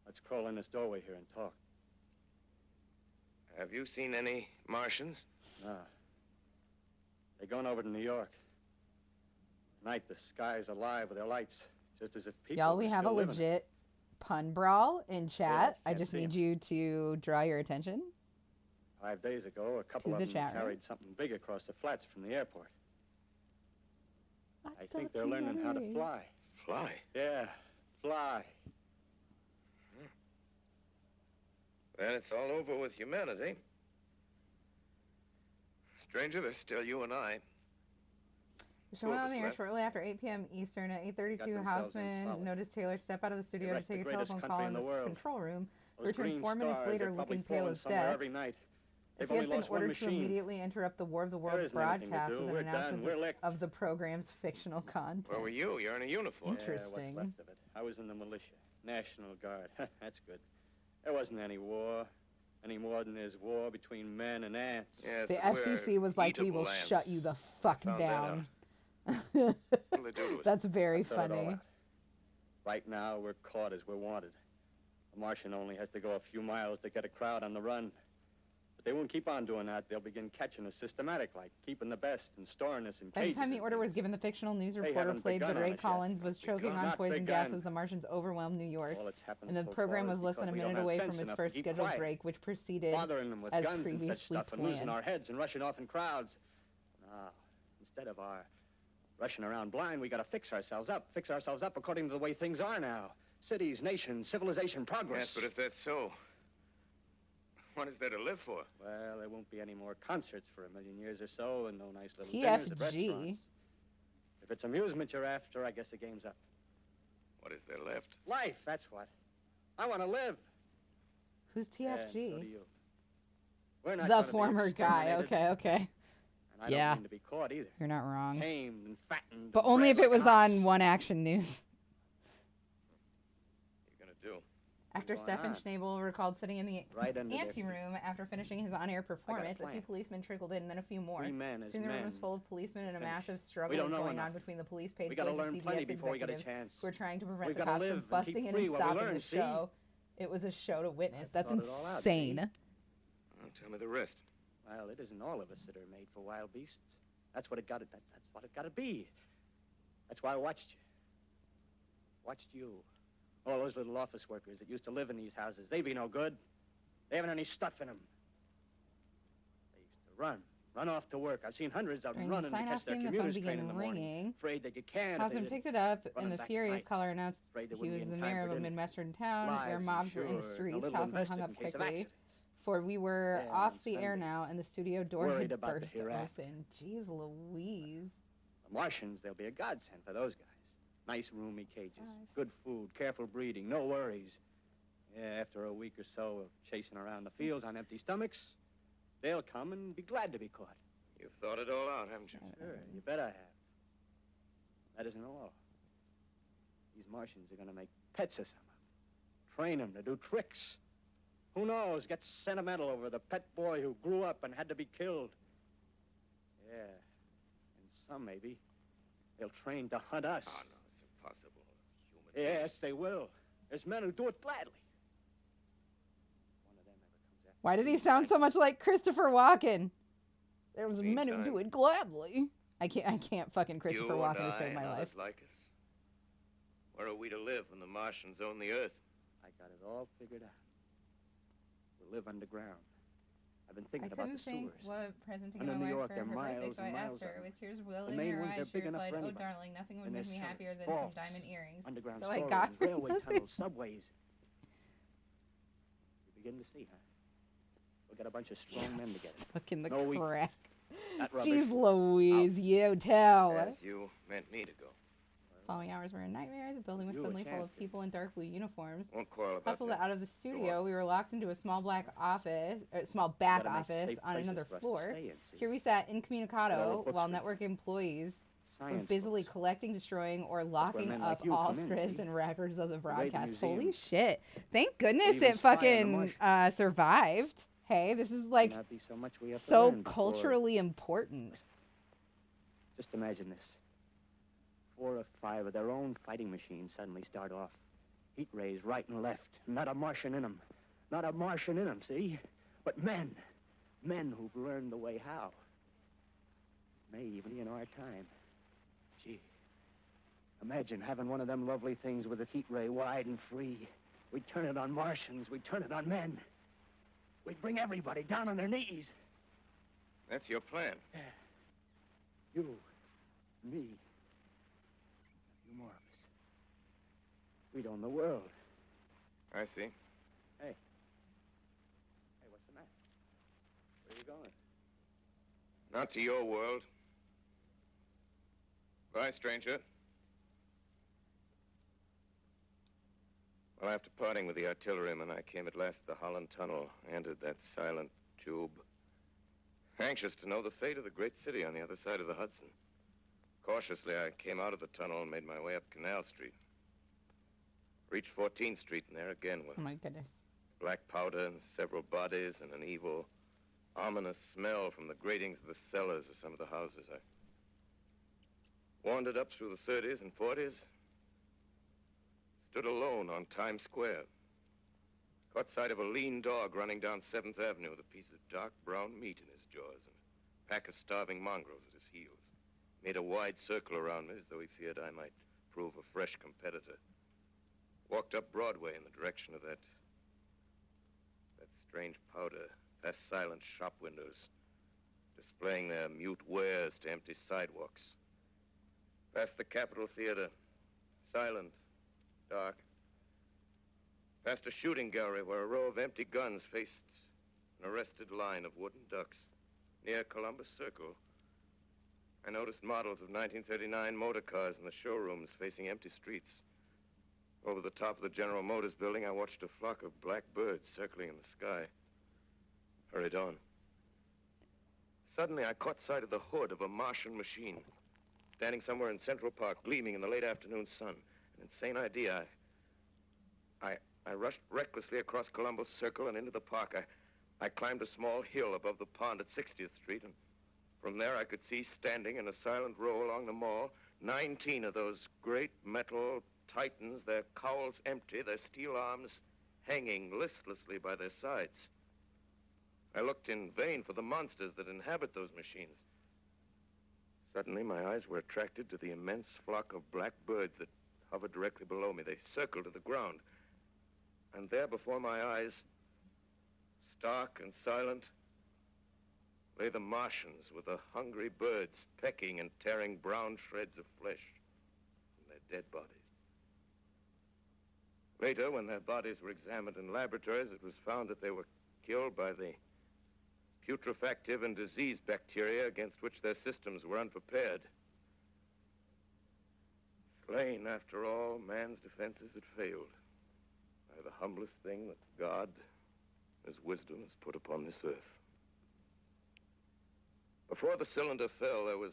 Let's crawl in this doorway here and talk. Have you seen any Martians? No. They're going over to New York. Tonight, the sky's alive with their lights, just as if people Y'all, were we have a still living. legit pun brawl in chat. I can't just see need 'em. you to draw your attention. 5 days ago, a couple To of the them chat room. carried something big across the flats from the airport. I think they're learning how to fly. Fly. Yeah, fly. Then it's all over with humanity. Stranger, there's still you and I. The show went on the air left. shortly after 8 p.m. Eastern. At 8:32, Got themselves in Houseman folly. noticed Taylor step out of the studio to wrecked the take a greatest telephone country call in in the the world. control room. Those Returned green 4 minutes stars, later they're probably looking pale falling as somewhere death. every night. As They've he had only been lost one ordered to machine. immediately interrupt the War of the There Worlds isn't anything to broadcast do. with an We're done. announcement We're licked. of the program's fictional content. Where were you? You're in a uniform. Interesting. Yeah, what's left of it. I was in the militia. National Guard. That's good. There wasn't any war. Any more than there's war between men and ants. Yes, The but we're FCC was like, we eatable will ants. shut you the fuck Found that down. What'll they do to us? That's very I thought it all funny. out. Right now, we're caught as we're wanted. A Martian only has to go a few miles to get a crowd on the run. But they won't keep on doing that. They'll begin catching us systematic, like keeping the best and storing us in By the cages. time the and order was things. given, the fictional news They reporter haven't played begun that on Ray us yet. Collins was choking Begun, on not poison gas begun. as the Martians overwhelmed New York. All that's happened And the so program far was is less than a because we don't minute have away sense from its enough to first keep scheduled quiet. break, which proceeded Bothering them with as guns and previously such stuff and losing planned. our heads and rushing off in crowds. No, instead of our rushing around blind, we got to fix ourselves up according to the way things are now. Cities, nations, civilization, progress. Yes, but if that's so, what is there to live for? Well, there won't be any more concerts for a million years or so, and no nice little dinners at TFG. restaurants. If it's amusement you're after, I guess the game's up. What is there left? Life, that's what. I want to live. Who's Yeah, TFG? so do you. We're not The gonna be former guy. exterminated, Okay. And I Yeah. don't mean to be caught either. You're not wrong. Tamed and fattened. But and only if bred it like was an ox. on One Action News. What are you going to do? After going Stefan on? Schnabel recalled sitting in the Right under their feet. anteroom after finishing his on-air performance, a few plan. policemen trickled in, then a few more. 3 men as Soon the room was men. full of policemen, and a Finish. massive We struggle don't was know going on enough. between the police page We got to boys and learn plenty CBS before we get a executives chance. who were trying to prevent We've the gotta cops live from and busting keep in free and while we stopping learn, the see? show. It was a show to witness. That's thought it all out, insane. Well, tell me the rest. Well, it isn't all of us that are made for wild beasts. That's what it got. That's what it got to be. That's why I watched you. Watched you. All those little office workers that used to live in these houses. They be no good. They haven't any stuff in them. They used to run off to work. I've seen hundreds of them During the running to sign-off catch their theme, the phone commuters train in began the morning. ringing. Afraid that you can't. if they Houseman didn't. picked it up, and Running the back at furious night. caller announced Afraid they he wouldn't was be the in mayor time of for a dinner. Midwestern town where Lives mobs were in the insured, and a streets. little Houseman hung invested up in case of quickly, accidents. for we were Yeah, off on the air Sunday. now, and the studio door Worried had about the burst hereafter. open. Jeez Louise. The Martians, they'll be a godsend for those guys. Nice roomy cages, 5. good food, careful breeding, no worries. Yeah, after a week or so of chasing around the fields on empty stomachs, they'll come and be glad to be caught. You've thought it all out, haven't you? Sure, you bet I have. That isn't all. These Martians are going to make pets of some of them. Train them to do tricks. Who knows, get sentimental over the pet boy who grew up and had to be killed. Yeah, and some maybe, they'll train to hunt us. Oh, no, it's impossible. Human Yes, they will. There's men who do it gladly. One of them ever comes after Why did he me, sound I- so much like Christopher Walken? There was men who Meantime- do it gladly. I can't fucking Christopher you Walken and to save I my and life. others like us. Where are we to live when the Martians own the Earth? I got it all figured out. We'll live underground. I've been thinking I about couldn't the think sewers. what present to Under give my New wife York, for they're her birthday, miles so I and asked miles her. out. With tears welling The in main her ones, eyes, they're she big enough replied, for "Oh, anybody. darling, nothing would And make there's me happier than vaults, some diamond earrings." Underground So I storerooms, got her railway nothing. tunnels, subways. You begin to see, huh? We'll get a bunch of strong men together. Stuck in the No, we- crack. That rubbish. Jeez Louise, you tell. As you meant me to go. Following hours were a nightmare. The building was You suddenly full can't of people in dark blue uniforms. Won't quarrel about Hustled that. out of the studio, we were locked into a small black office, or small back Gotta make office safe on places another for us to floor. stay in, see? Here we sat Gotta incommunicado look while for network employees were Science busily books. collecting, destroying, or locking men like up you all come in, scripts see? and records of the raid the broadcast. Holy museums. shit. Thank goodness even it spy on the fucking survived. Hey, this is like Not be so much we have to so learn before- culturally important. Just imagine this. 4 or 5 of their own fighting machines suddenly start off. Heat rays right and left. Not a Martian in them. Not a Martian in them, see? But men. Men who've learned the way how. May even be in our time. Gee. Imagine having one of them lovely things with a heat ray wide and free. We'd turn it on Martians. We'd turn it on men. We'd bring everybody down on their knees. That's your plan. You, me, a few more of us. We'd own the world. I see. Hey, what's the matter? Where are you going? Not to your world. Bye, stranger. Well, after parting with the artilleryman, I came at last to the Holland Tunnel, entered that silent tube. Anxious to know the fate of the great city on the other side of the Hudson. Cautiously, I came out of the tunnel and made my way up Canal Street. Reached 14th Street, and there again was Oh my goodness. black powder and several bodies and an evil, ominous smell from the gratings of the cellars of some of the houses. I wandered up through the 30s and 40s, stood alone on Times Square. Caught sight of a lean dog running down 7th Avenue with a piece of dark brown meat in his jaws and a pack of starving mongrels at his heels. Made a wide circle around me as though he feared I might prove a fresh competitor. Walked up Broadway in the direction of that strange powder, past silent shop windows, displaying their mute wares to empty sidewalks. Past the Capitol Theater, silent, dark. Past a shooting gallery where a row of empty guns faced an arrested line of wooden ducks. Near Columbus Circle, I noticed models of 1939 motor cars in the showrooms facing empty streets. Over the top of the General Motors building, I watched a flock of black birds circling in the sky. Hurried on. Suddenly, I caught sight of the hood of a Martian machine, standing somewhere in Central Park, gleaming in the late afternoon sun. An insane idea. I rushed recklessly across Columbus Circle and into the park. I climbed a small hill above the pond at 60th Street, and from there I could see, standing in a silent row along the mall, 19 of those great metal titans, their cowls empty, their steel arms hanging listlessly by their sides. I looked in vain for the monsters that inhabit those machines. Suddenly, my eyes were attracted to the immense flock of black birds that hovered directly below me. They circled to the ground. And there before my eyes, stark and silent, lay the Martians with the hungry birds pecking and tearing brown shreds of flesh from their dead bodies. Later, when their bodies were examined in laboratories, it was found that they were killed by the putrefactive and disease bacteria against which their systems were unprepared. Slain, after all, man's defenses had failed by the humblest thing that God, His wisdom, has put upon this earth. Before the cylinder fell, there was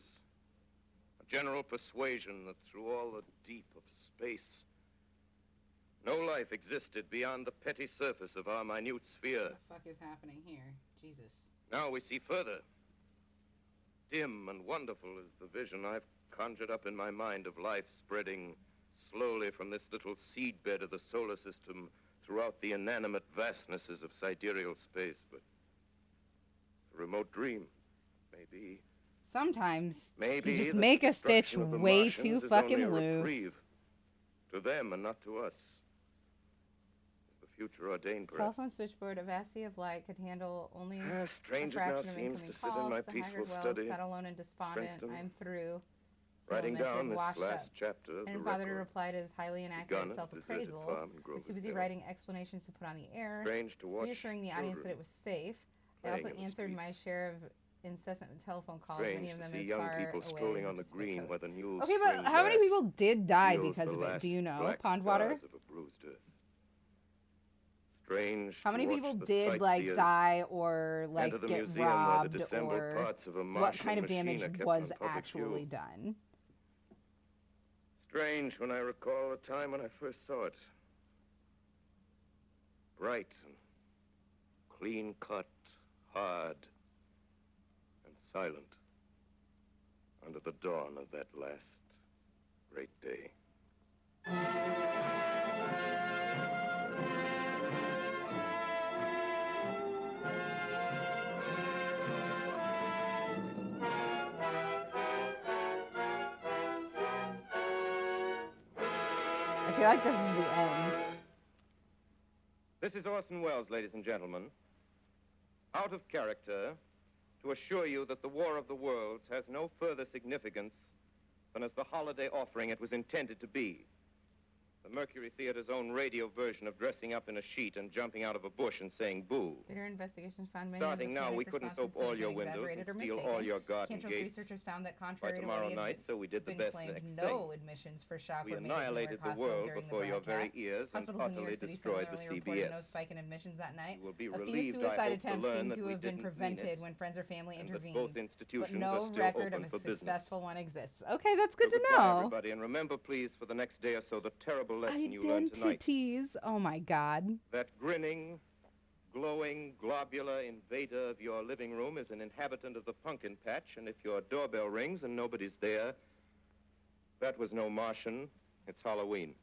a general persuasion that through all the deep of space, no life existed beyond the petty surface of our minute sphere. What the fuck is happening here? Jesus. Now we see further. Dim and wonderful is the vision I've conjured up in my mind of life spreading slowly from this little seedbed of the solar system throughout the inanimate vastnesses of sidereal space. But it's a remote dream. Maybe. Sometimes Maybe you just the make a stitch destruction of the way Martians too is fucking only a loose. reprieve. To them and not to us. The future ordained, perhaps. Telephone switchboard, a vast sea of light could handle only a Strange it now fraction of seems incoming to sit in calls. my The peaceful haggard wells study, sat alone and despondent. Princeton, I'm through. Writing Lamented, down this washed last up. chapter of I the didn't bother to record. reply to his highly inaccurate Begun at the deserted self-appraisal. farm in I was Grover's too busy Hill. writing explanations to put on the air, Strange to watch reassuring the audience that children it was safe. I playing also in the answered street. my share of incessant telephone calls, Strange many of to them see as young far people away strolling as on the Pacific green coast. where the new Okay, but spring how many grass people did die heals because the of it? last Do you know? black Pond water? scars of a bruised earth. Strange How to many watch people the did like sightseers die or like enter the get museum where robbed the disassembled or parts of a what Martian kind of machine damage are kept was on public actually view. done? Strange when I recall the time when I first saw it. Bright and clean cut, hard and silent under the dawn of that last great day. I feel like this is the end. This is Orson Welles, ladies and gentlemen. Out of character, to assure you that the War of the Worlds has no further significance than as the holiday offering it was intended to be. The Mercury Theater's own radio version of dressing up in a sheet and jumping out of a bush and saying boo. Later investigations found many Starting of the now, panic we couldn't responses soap all to have your been windows exaggerated or and steal mistaken. all your garden Cantrell's gates. researchers found that By contrary to tomorrow what had night, so we did the been best claimed, next no thing. admissions for shock We were made annihilated at the Newark world Hospital during before the your very broadcast. ears and Hospitals in New utterly York City destroyed similarly the reported CBS. no spike in admissions that night. You will be A few relieved, I suicide hope, to attempts learn seem that to we have been didn't mean prevented it, when friends or family and that intervened. both But institutions no are still record of open a for business. successful one exists. Okay, that's good So to goodbye, know. everybody, and remember, please, for the next day or so, the terrible lesson you learned tonight. Identities. Oh my God. That grinning, glowing, globular invader of your living room is an inhabitant of the pumpkin patch, and if your doorbell rings and nobody's there, that was no Martian. It's Halloween.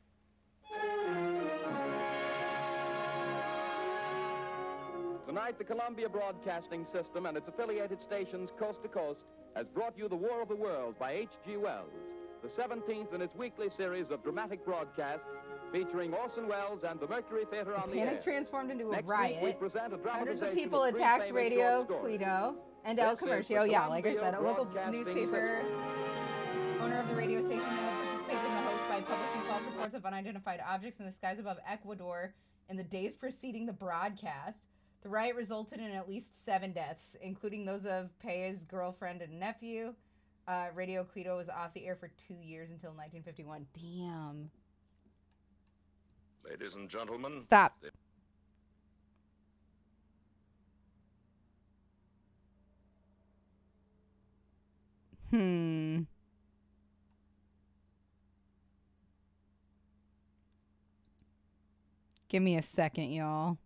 Tonight, the Columbia Broadcasting System and its affiliated stations coast to coast has brought you The War of the Worlds by H.G. Wells, the 17th in its weekly series of dramatic broadcasts featuring Orson Welles and the Mercury Theater on the air. Panic transformed into a Next riot. week, we present a Hundreds dramatization of people three attacked famous Radio short stories. Quito and This El is the Comercio. Yeah, like I Columbia said, a local Broadcasting newspaper owner of the radio station that had participated in the hoax by publishing false reports of unidentified objects in the skies above Ecuador in the days preceding the broadcast. The riot resulted in at least 7 deaths, including those of Pea's girlfriend and nephew. Radio Quito was off the air for 2 years until 1951. Damn. Ladies and gentlemen. Stop. Give me a second, y'all.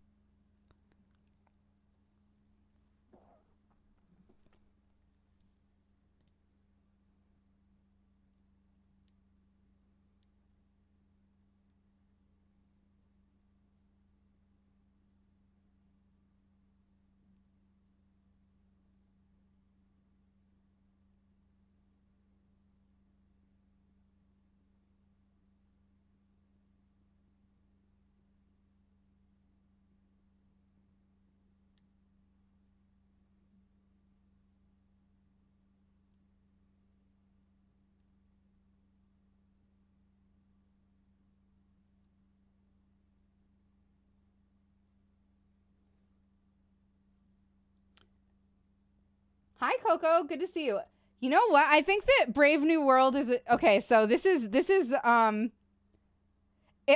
Hi, Coco. Good to see you. You know what? I think that Brave New World is okay. So this is it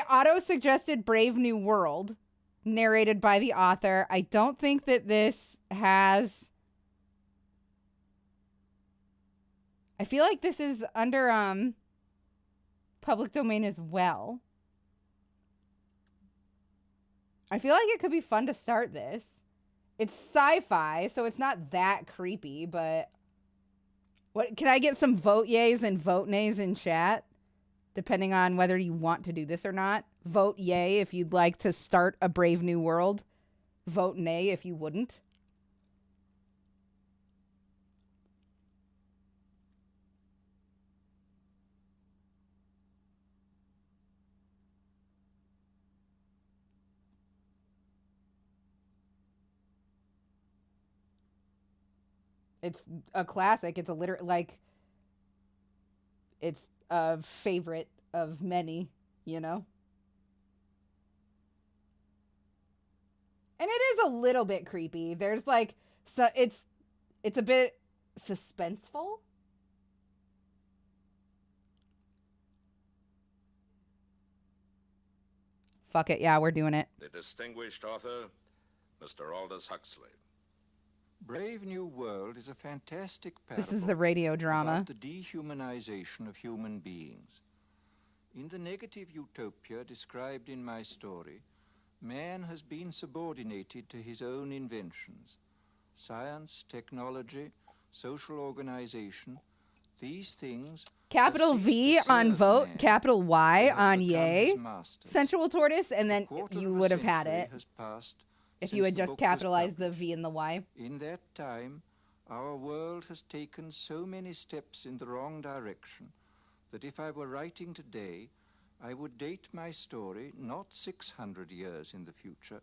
auto suggested Brave New World, narrated by the author. I don't think that this has. I feel like this is under public domain as well. I feel like it could be fun to start this. It's sci-fi, so it's not that creepy, but what can I get some vote yays and vote nays in chat? Depending on whether you want to do this or not. Vote yay if you'd like to start a Brave New World. Vote nay if you wouldn't. It's a classic. It's it's a favorite of many, you know? And it is a little bit creepy. There's like So it's a bit suspenseful. Fuck it, yeah, we're doing it. The distinguished author, Mr. Aldous Huxley. Brave New World is a fantastic parable. This is the radio drama. About the dehumanization of human beings. In the negative utopia described in my story, man has been subordinated to his own inventions. Science, technology, social organization, these things... Capital V on vote, capital Y on yay, sensual tortoise, and then you would have had it if you had just capitalized the V and the Y. In that time, our world has taken so many steps in the wrong direction that if I were writing today, I would date my story not 600 years in the future,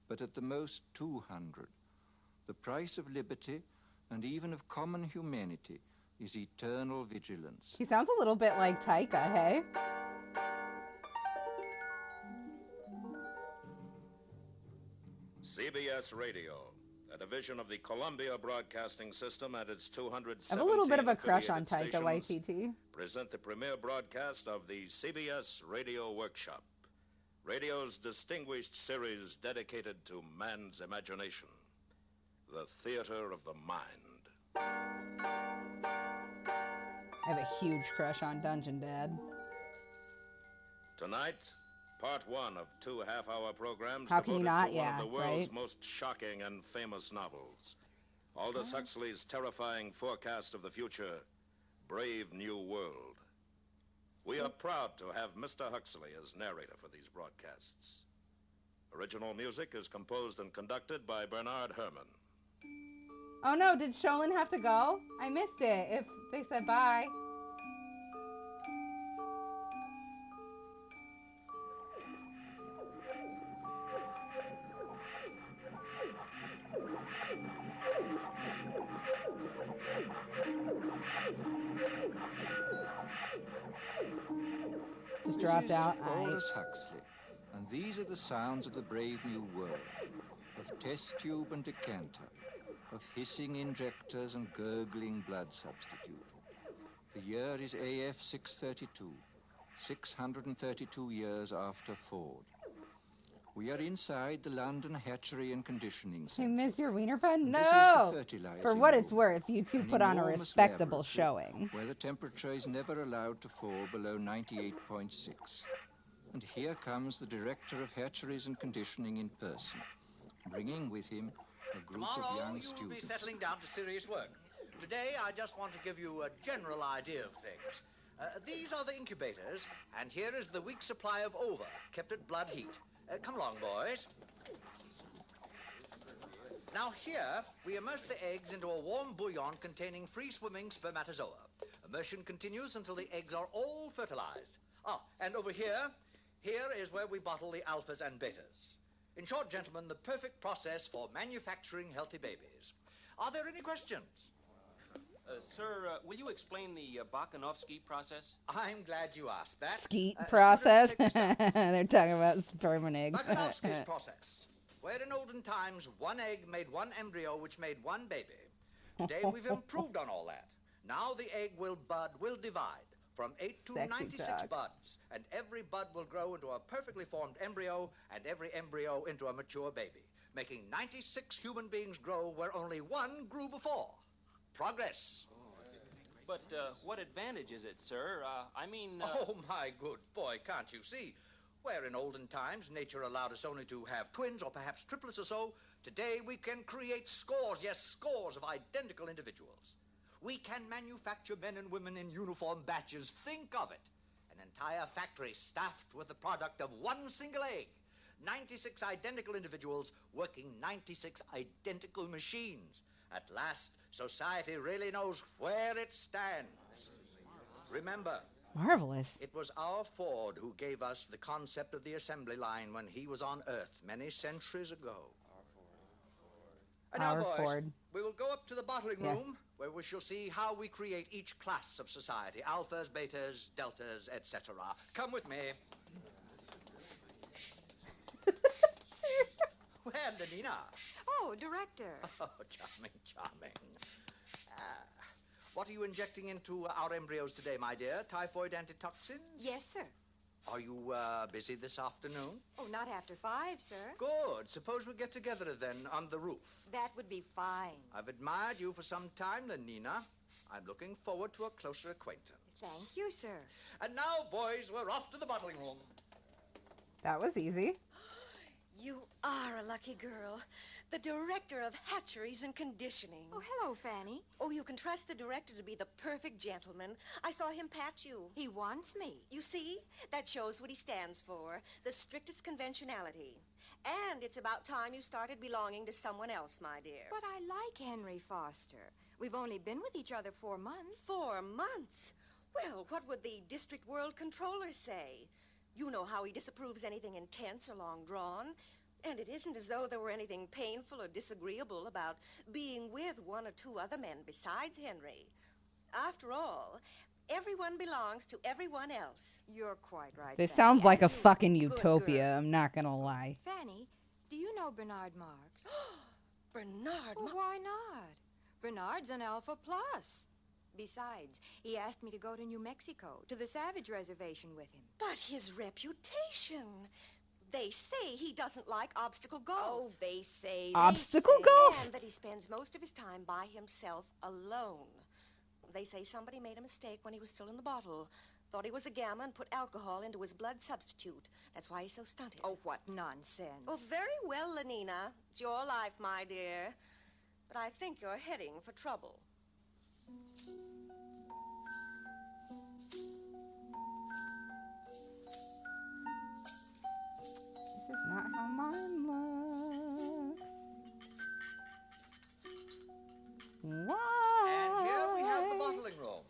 but at the most 200. The price of liberty, and even of common humanity, is eternal vigilance. He sounds a little bit like Taika, hey? CBS Radio, a division of the Columbia Broadcasting System and its 217 I have a little bit of a crush on Taika stations, Waititi. present the premiere broadcast of the CBS Radio Workshop, radio's distinguished series dedicated to man's imagination, the theater of the mind. I have a huge crush on Dungeon Dad. Tonight, part one of two half-hour programs How can you devoted not? to one Yeah, of the world's right? most shocking and famous novels. Aldous Huxley's terrifying forecast of the future, Brave New World. We are proud to have Mr. Huxley as narrator for these broadcasts. Original music is composed and conducted by Bernard Herrmann. Oh no, did Sholin have to go? I missed it. If they said bye. Just dropped out. Aldous Huxley, and these are the sounds of the Brave New World, of test tube and decanter, of hissing injectors and gurgling blood substitute. The year is AF 632, 632 years after Ford. We are inside the London Hatchery and Conditioning You Centre. miss your wiener pen? This is the No! fertilizing For what it's room, worth, you two an put on a enormous respectable laboratory showing. where the temperature is never allowed to fall below 98.6. And here comes the director of hatcheries and conditioning in person, bringing with him a group of young you will be students. settling down to serious work. Today, I just want to give you a general idea of things. These are the incubators, and here is the week's supply of ova, kept at blood heat. Come along, boys. Now here, we immerse the eggs into a warm bouillon containing free-swimming spermatozoa. Immersion continues until the eggs are all fertilized. And over here is where we bottle the alphas and betas. In short, gentlemen, the perfect process for manufacturing healthy babies. Are there any questions? Sir, will you explain the Bakhanovsky process? I'm glad you asked that. Skeet process? They're talking about sperm and eggs. Bakhanovsky's process, where in olden times one egg made one embryo which made one baby. Today we've improved on all that. Now the egg will divide from 8 to Sexy 96 talk. buds, and every bud will grow into a perfectly formed embryo, and every embryo into a mature baby, making 96 human beings grow where only one grew before. Progress. But what advantage is it, sir? Oh, my good boy, can't you see? Where in olden times nature allowed us only to have twins or perhaps triplets or so, today we can create scores, yes, scores of identical individuals. We can manufacture men and women in uniform batches. Think of it. An entire factory staffed with the product of one single egg. 96 identical individuals working 96 identical machines. At last, society really knows where it stands. Remember, Marvelous. it was our Ford who gave us the concept of the assembly line when he was on Earth many centuries ago. And now, Our boys, Ford. we will go up to the bottling Yes. room where we shall see how we create each class of society, alphas, betas, deltas, etc. Come with me. Well, Lenina. Oh, director. Oh, charming, charming. What are you injecting into our embryos today, my dear? Typhoid antitoxins? Yes, sir. Are you busy this afternoon? Oh, not after 5, sir. Good. Suppose we get together then on the roof. That would be fine. I've admired you for some time, Lenina. I'm looking forward to a closer acquaintance. Thank you, sir. And now, boys, we're off to the bottling room. That was easy. You are a lucky girl. The director of hatcheries and conditioning. Oh, hello, Fanny. Oh, you can trust the director to be the perfect gentleman. I saw him pat you. He wants me. You see? That shows what he stands for. The strictest conventionality. And it's about time you started belonging to someone else, my dear. But I like Henry Foster. We've only been with each other 4 months. 4 months? Well, what would the district world controller say? You know how he disapproves anything intense or long drawn. And it isn't as though there were anything painful or disagreeable about being with 1 or 2 other men besides Henry. After all, everyone belongs to everyone else. You're quite right. This Fanny. sounds like a And you, fucking good utopia. girl. I'm not gonna lie. Fanny, do you know Bernard Marx? Bernard Well, why not? Bernard's an Alpha Plus. Besides, he asked me to go to New Mexico, to the Savage Reservation with him. But his reputation. They say he doesn't like obstacle golf. Oh, they say. Obstacle golf? And that he spends most of his time by himself alone. They say somebody made a mistake when he was still in the bottle. Thought he was a gamma and put alcohol into his blood substitute. That's why he's so stunted. Oh, what nonsense. Oh, very well, Lenina. It's your life, my dear. But I think you're heading for trouble. This is not how mine looks. What? And here we have the bottling room.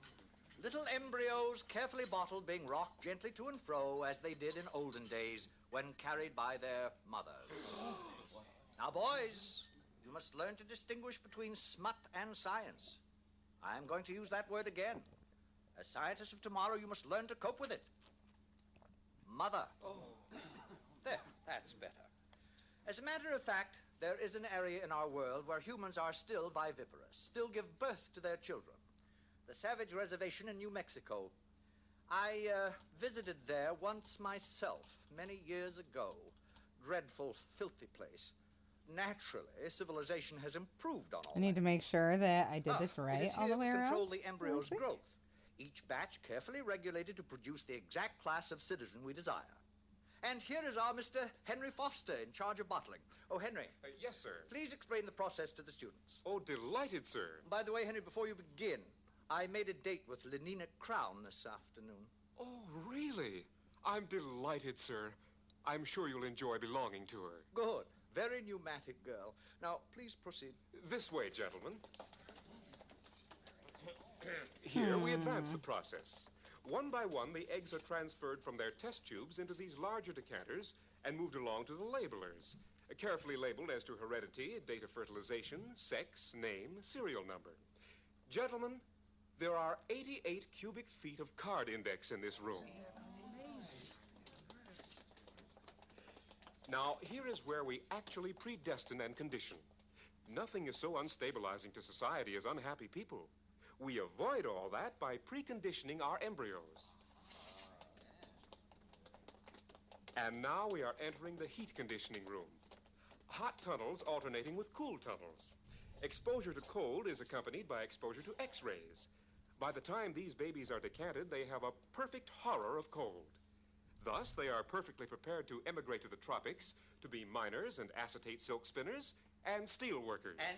Little embryos carefully bottled being rocked gently to and fro as they did in olden days when carried by their mothers. Now, boys, you must learn to distinguish between smut and science. I'm going to use that word again. As scientists of tomorrow, you must learn to cope with it. Mother. Oh. There, that's better. As a matter of fact, there is an area in our world where humans are still viviparous, still give birth to their children. The Savage Reservation in New Mexico. I visited there once myself, many years ago. Dreadful, filthy place. Naturally, civilization has improved on all I need to make sure that I did this it right is all the here way to around. control the embryo's growth. Each batch carefully regulated to produce the exact class of citizen we desire. And here is our Mr. Henry Foster in charge of bottling. Oh, Henry. Yes, sir. Please explain the process to the students. Oh, delighted, sir. By the way, Henry, before you begin, I made a date with Lenina Crown this afternoon. Oh, really? I'm delighted, sir. I'm sure you'll enjoy belonging to her. Good. Very pneumatic girl. Now, please proceed. This way, gentlemen. Here we advance the process. One by one, the eggs are transferred from their test tubes into these larger decanters and moved along to the labelers, carefully labeled as to heredity, date of fertilization, sex, name, serial number. Gentlemen, there are 88 cubic feet of card index in this room. Now, here is where we actually predestine and condition. Nothing is so unstabilizing to society as unhappy people. We avoid all that by preconditioning our embryos. And now we are entering the heat conditioning room. Hot tunnels alternating with cool tunnels. Exposure to cold is accompanied by exposure to X-rays. By the time these babies are decanted, they have a perfect horror of cold. Thus, they are perfectly prepared to emigrate to the tropics, to be miners and acetate silk spinners and steel workers. And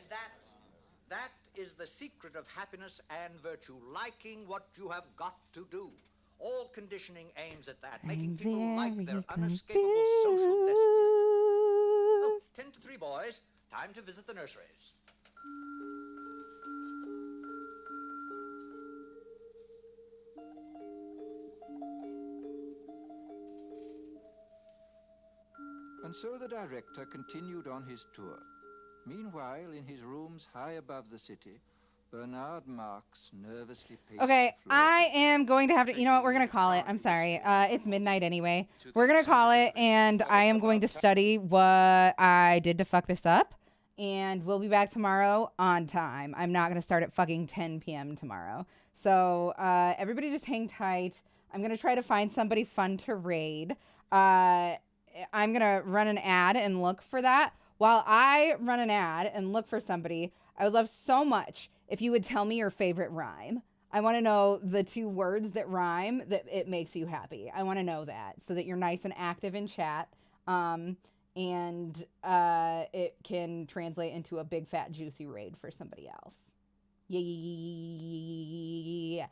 that is the secret of happiness and virtue, liking what you have got to do. All conditioning aims at that, making people like their unescapable social destiny. Oh, 10 to 3, boys. Time to visit the nurseries. And so the director continued on his tour. Meanwhile, in his rooms high above the city, Bernard Marx nervously paced Okay, the floor. I am going to have to, you know what, we're going to call it. I'm sorry. It's midnight anyway. We're going to call it, and I am going to study what I did to fuck this up, and we'll be back tomorrow on time. I'm not going to start at fucking 10 p.m. tomorrow. So everybody just hang tight. I'm going to try to find somebody fun to raid. I'm going to run an ad and look for that. While I run an ad and look for somebody, I would love so much if you would tell me your favorite rhyme. I want to know the 2 words that rhyme that it makes you happy. I want to know that so that you're nice and active in chat. And it can translate into a big, fat, juicy raid for somebody else. Yeah.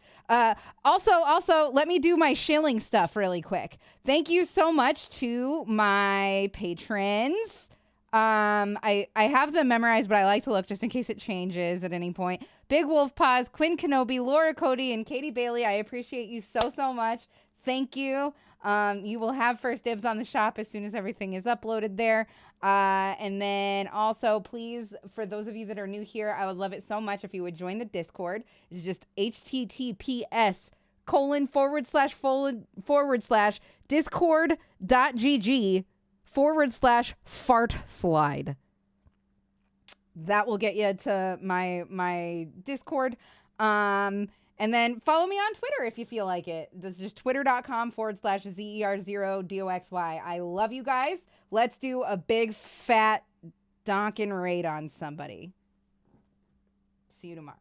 Also, let me do my shilling stuff really quick. Thank you so much to my patrons. I have them memorized, but I like to look just in case it changes at any point. Big Wolf Paws, Quinn Kenobi, Laura Cody, and Katie Bailey. I appreciate you so much. Thank you. You will have first dibs on the shop as soon as everything is uploaded there. And then also, please, for those of you that are new here, I would love it so much if you would join the Discord. It's just https://discord.gg/fart slide. That will get you to my Discord. And then follow me on Twitter if you feel like it. This is just twitter.com/ZER0DOXY. I love you guys. Let's do a big fat donkin' raid on somebody. See you tomorrow.